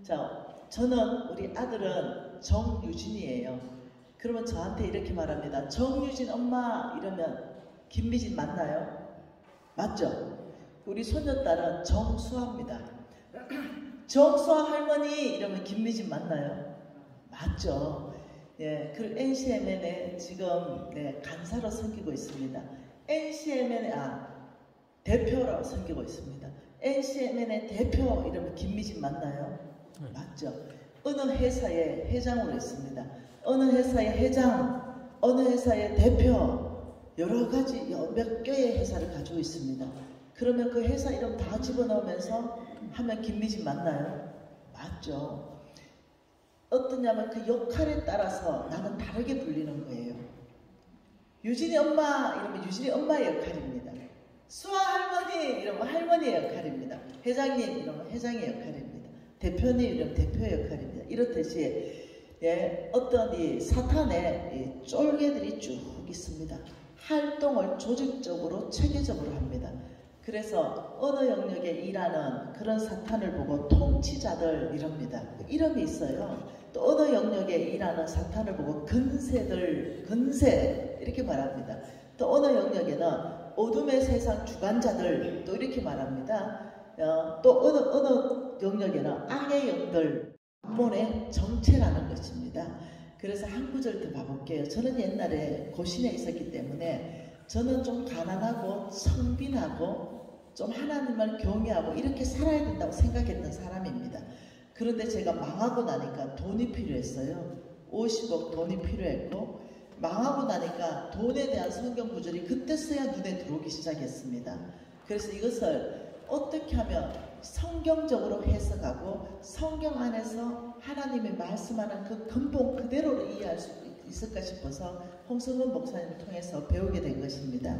자, 저는 우리 아들은 정유진이에요. 그러면 저한테 이렇게 말합니다. 정유진 엄마 이러면 김미진 맞나요? 맞죠? 우리 손녀딸은 정수아입니다. 정수아 할머니 이러면 김미진 맞나요? 맞죠? 예, 그리고 NCMN에 지금 간사로 섬기고 있습니다. NCMN의 대표로 섬기고 있습니다. NCMN의 대표 이러면 김미진 맞나요? 맞죠? 어느 회사의 회장으로 있습니다. 어느 회사의 회장, 어느 회사의 대표, 여러 가지 몇 개의 회사를 가지고 있습니다. 그러면 그 회사 이름 다 집어넣으면서 하면 김미진 맞나요? 맞죠. 어떠냐면 그 역할에 따라서 나는 다르게 불리는 거예요. 유진이 엄마 이러면 유진이 엄마의 역할입니다. 수아 할머니 이러면 할머니의 역할입니다. 회장님 이러면 회장의 역할입니다. 대표님 이러면 대표의 역할입니다. 이렇듯이 어떤 이 사탄의 이 쫄개들이 쭉 있습니다. 활동을 조직적으로 체계적으로 합니다. 그래서 어느 영역에 일하는 그런 사탄을 보고 통치자들 이럽니다. 이름이 있어요. 또 어느 영역에 일하는 사탄을 보고 근세 이렇게 말합니다. 또 어느 영역에는 어둠의 세상 주관자들 또 이렇게 말합니다. 또 어느 영역에는 악의 영들, 암몬의 정체라는 것입니다. 그래서 한 구절 더 봐볼게요. 저는 옛날에 고신에 있었기 때문에 저는 좀 가난하고 성빈하고 좀 하나님을 경외하고 이렇게 살아야 된다고 생각했던 사람입니다. 그런데 제가 망하고 나니까 돈이 필요했어요. 50억 돈이 필요했고 망하고 나니까 돈에 대한 성경 구절이 그때서야 눈에 들어오기 시작했습니다. 그래서 이것을 어떻게 하면 성경적으로 해석하고 성경 안에서 하나님이 말씀하는 그 근본 그대로를 이해할 수 있을까 싶어서 홍성근 목사님을 통해서 배우게 된 것입니다.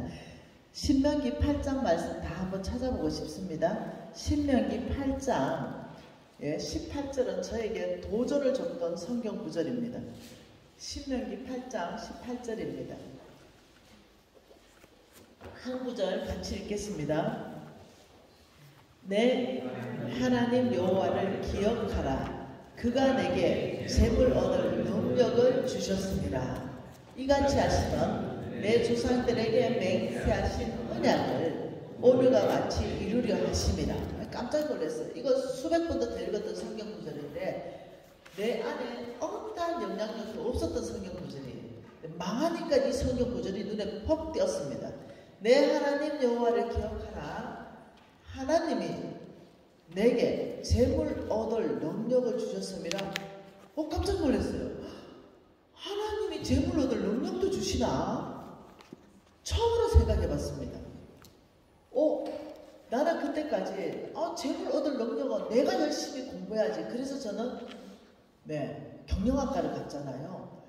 신명기 8장 말씀 다 한번 찾아보고 싶습니다. 신명기 8장 18절은 저에게 도전을 줬던 성경 구절입니다. 신명기 8장 18절입니다. 한 구절 같이 읽겠습니다. 내 하나님 여호와를 기억하라. 그가 내게 재물 얻을 능력을 주셨습니다. 이같이 하시면 내 조상들에게 맹세하신 언약을 오늘과 같이 이루려 하심이라. 깜짝 놀랐어요. 이거 수백 번도 더 읽었던 성경 구절인데 내 안에 어떠한 영향력도 없었던 성경 구절이에요. 망하니까 이 성경 구절이 눈에 퍽 띄었습니다. 내 하나님 여호와를 기억하라. 하나님이 내게 재물 얻을 능력을 주셨습니다. 깜짝 놀랐어요. 하나님이 재물 얻을 능력도 주시나? 처음으로 생각해봤습니다. 나는 그때까지 재물 얻을 능력은 내가 열심히 공부해야지. 그래서 저는 경영학과를 갔잖아요.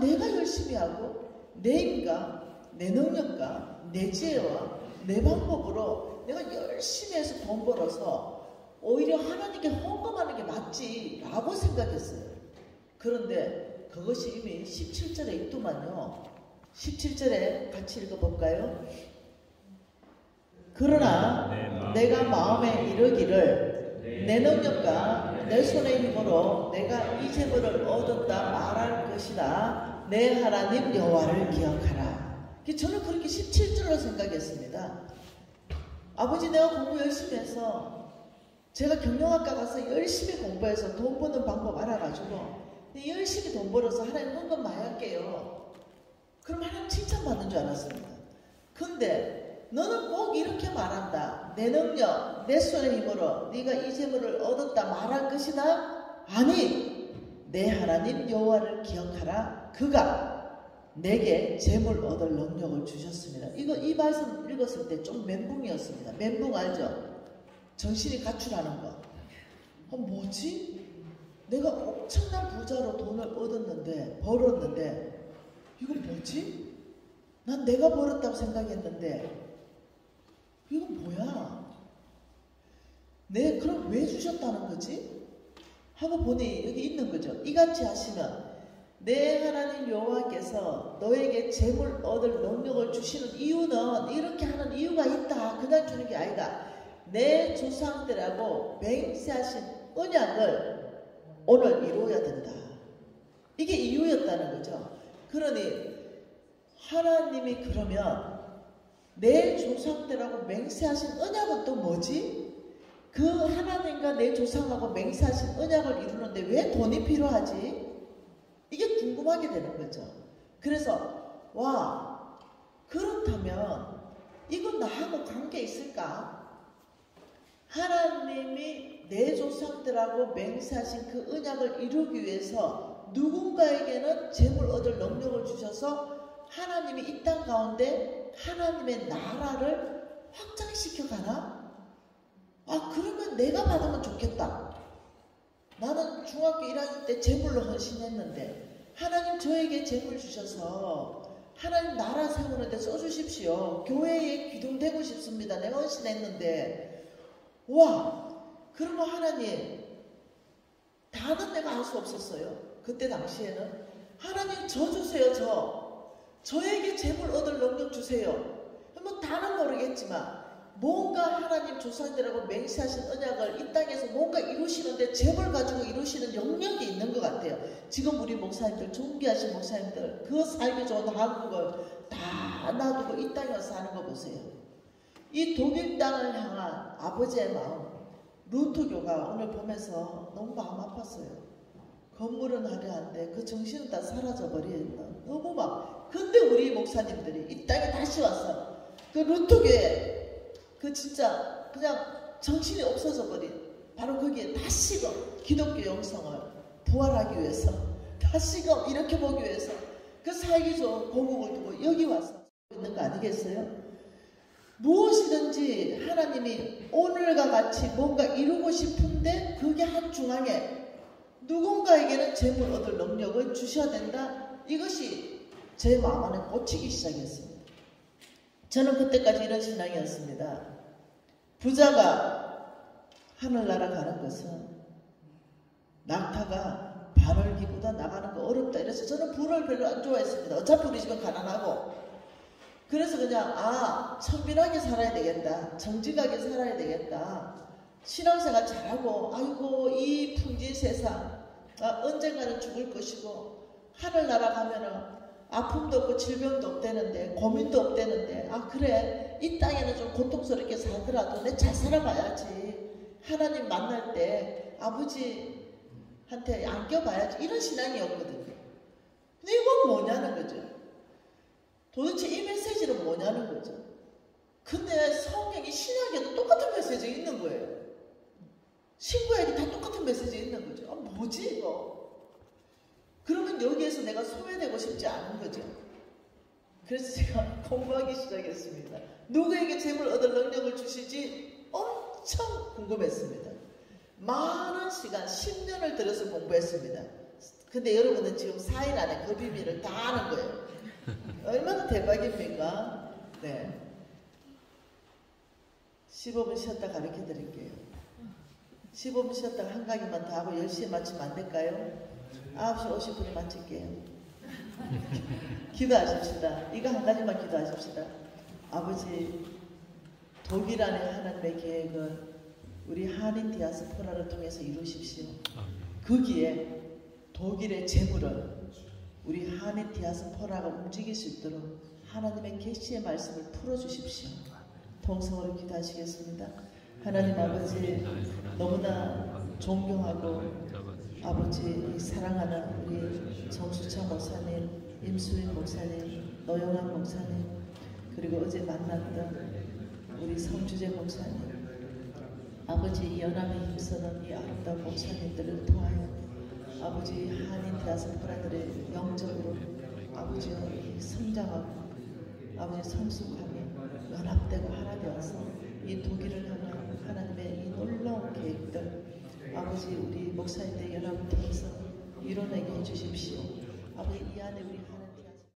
내가 열심히 하고 내 힘과 내 능력과 내 지혜와 내 방법으로 내가 열심히 해서 돈 벌어서 오히려 하나님께 헌금하는 게 맞지 라고 생각했어요. 그런데 그것이 이미 17절에 있더만요. 17절에 같이 읽어볼까요? 그러나 내가 마음에 이르기를 내 능력과 내 손의 힘으로 내가 이 재물을 얻었다 말할 것이다. 내 하나님 여호와를 기억하라. 저는 그렇게 17절로 생각했습니다. 아버지 내가 공부 열심히 해서 제가 경영학과 가서 열심히 공부해서 돈 버는 방법 알아가지고 열심히 돈 벌어서 하나님 헌금 많이 할게요. 그럼 하나님 칭찬받는 줄 알았습니다. 근데 너는 꼭 이렇게 말한다. 내 능력, 내 손의 힘으로 네가 이 재물을 얻었다 말할 것이다. 아니, 내 하나님 여호와를 기억하라. 그가 내게 재물 얻을 능력을 주셨습니다. 이 말씀 읽었을 때 좀 멘붕이었습니다. 멘붕 알죠? 정신이 가출하는 거. 뭐지? 내가 엄청난 부자로 돈을 벌었는데 이거 뭐지? 난 내가 벌었다고 생각했는데 이거 뭐야? 그럼 왜 주셨다는 거지? 하고 보니 여기 있는 거죠. 이같이 하시면 내 하나님 여호와께서 너에게 재물 얻을 능력을 주시는 이유는 이렇게 하는 이유가 있다. 그냥 주는 게 아니다. 내 조상들하고 맹세하신 언약을 오늘 이루어야 된다. 이게 이유였다는 거죠. 그러니 하나님이 그러면 내 조상들하고 맹세하신 언약은 또 뭐지? 그 하나님과 내 조상하고 맹세하신 언약을 이루는데 왜 돈이 필요하지? 이게 궁금하게 되는 거죠. 그래서 그렇다면 이건 나하고 관계 있을까? 하나님이 내 조상들하고 맹세하신 그 언약을 이루기 위해서 누군가에게는 재물 얻을 능력을 주셔서 하나님이 이 땅 가운데 하나님의 나라를 확장시켜 가나? 그러면 내가 받으면 좋겠다. 나는 중학교 1학년 때 재물로 헌신했는데 하나님 저에게 재물 주셔서 하나님 나라 세우는 데 써주십시오. 교회에 기둥되고 싶습니다. 내가 헌신했는데 그러면 하나님 다는 내가 알 수 없었어요. 그때 당시에는 하나님 저 주세요. 저에게 재물 얻을 능력 주세요. 뭐 다는 모르겠지만 뭔가 하나님 조상들하고 맹세하신 언약을 이 땅에서 뭔가 이루시는데 재물 가지고 이루시는 영역이 있는 것 같아요. 지금 우리 목사님들, 존귀하신 목사님들 그 살기 좋은 한국을 다 놔두고 이 땅에 와서 사는 거 보세요. 이 독일 땅을 향한 아버지의 마음, 루터교가 오늘 보면서 너무 마음 아팠어요. 건물은 화려한데 그 정신은 다 사라져버리는 너무 근데 우리 목사님들이 이 땅에 다시 와서 그 루터교에 진짜 그냥 정신이 없어져 버린 바로 거기에 다시금 기독교 영성을 부활하기 위해서 다시금 이렇게 보기 위해서 그 살기 좋은 고국을 두고 여기 와서 있는 거 아니겠어요? 무엇이든지 하나님이 오늘과 같이 뭔가 이루고 싶은데 그게 한 중앙에 누군가에게는 재물 얻을 능력을 주셔야 된다. 이것이 제 마음 안에 꽂히기 시작했습니다. 저는 그때까지 이런 신앙이었습니다. 부자가 하늘나라 가는 것은 낙타가 바늘기보다 나가는 거 어렵다 이래서 저는 부를 별로 안 좋아했습니다. 어차피 우리 집은 가난하고 그래서 그냥 천빈하게 살아야 되겠다. 정직하게 살아야 되겠다. 신앙생활 잘하고 아이고 이 풍진 세상 언젠가는 죽을 것이고 하늘나라 가면은 아픔도 없고 질병도 없대는데 고민도 없대는데 그래 이 땅에는 좀 고통스럽게 살더라도 내 잘 살아봐야지. 하나님 만날 때 아버지한테 안겨봐야지. 이런 신앙이었거든요. 근데 이건 뭐냐는 거죠. 도대체 이 메시지는 뭐냐는 거죠. 근데 성경이 신약에도 똑같은 메시지가 있는 거예요. 신구약이 다 똑같은 메시지가 있는 거죠. 뭐지 이거. 그러면 여기에서 내가 소외되고 싶지 않은 거죠. 그래서 제가 공부하기 시작했습니다. 누구에게 재물 얻을 능력을 주시지 엄청 궁금했습니다. 많은 시간 10년을 들여서 공부했습니다. 근데 여러분은 지금 4일 안에 그 비밀을 다 아는 거예요. 얼마나 대박입니까? 네. 15분 쉬었다 가르쳐 드릴게요. 15분 쉬었다가 한 가기만 더 하고 10시에 마치면 안 될까요? 9시 50분에 마칠게요. 기도하십시다. 이거 한 가지만 기도하십시다. 아버지, 독일 안에 하나님의 계획을 우리 한인 디아스포라를 통해서 이루십시오. 거기에 독일의 재물을 우리 한인 디아스포라가 움직일 수 있도록 하나님의 계시의 말씀을 풀어주십시오. 통성으로 기도하시겠습니다. 하나님 아버지, 너무나 존경하고 아버지 사랑하는 우리 정수창 목사님, 임수인 목사님, 노영환 목사님, 그리고 어제 만났던 우리 성주재 목사님, 아버지 연합에 힘쓰는 이 아름다운 목사님들을 통하여 아버지 한인 디아스포라들의 영적으로 아버지의 성장하고 아버지 성숙하게 연합되고 하나 되어서 이 독일을 향한 하나님의 이 놀라운 계획들 아버지 우리 목사님들 연합을 통해서 이뤄내게 해주십시오. 아버지 이 안에 우리 하나님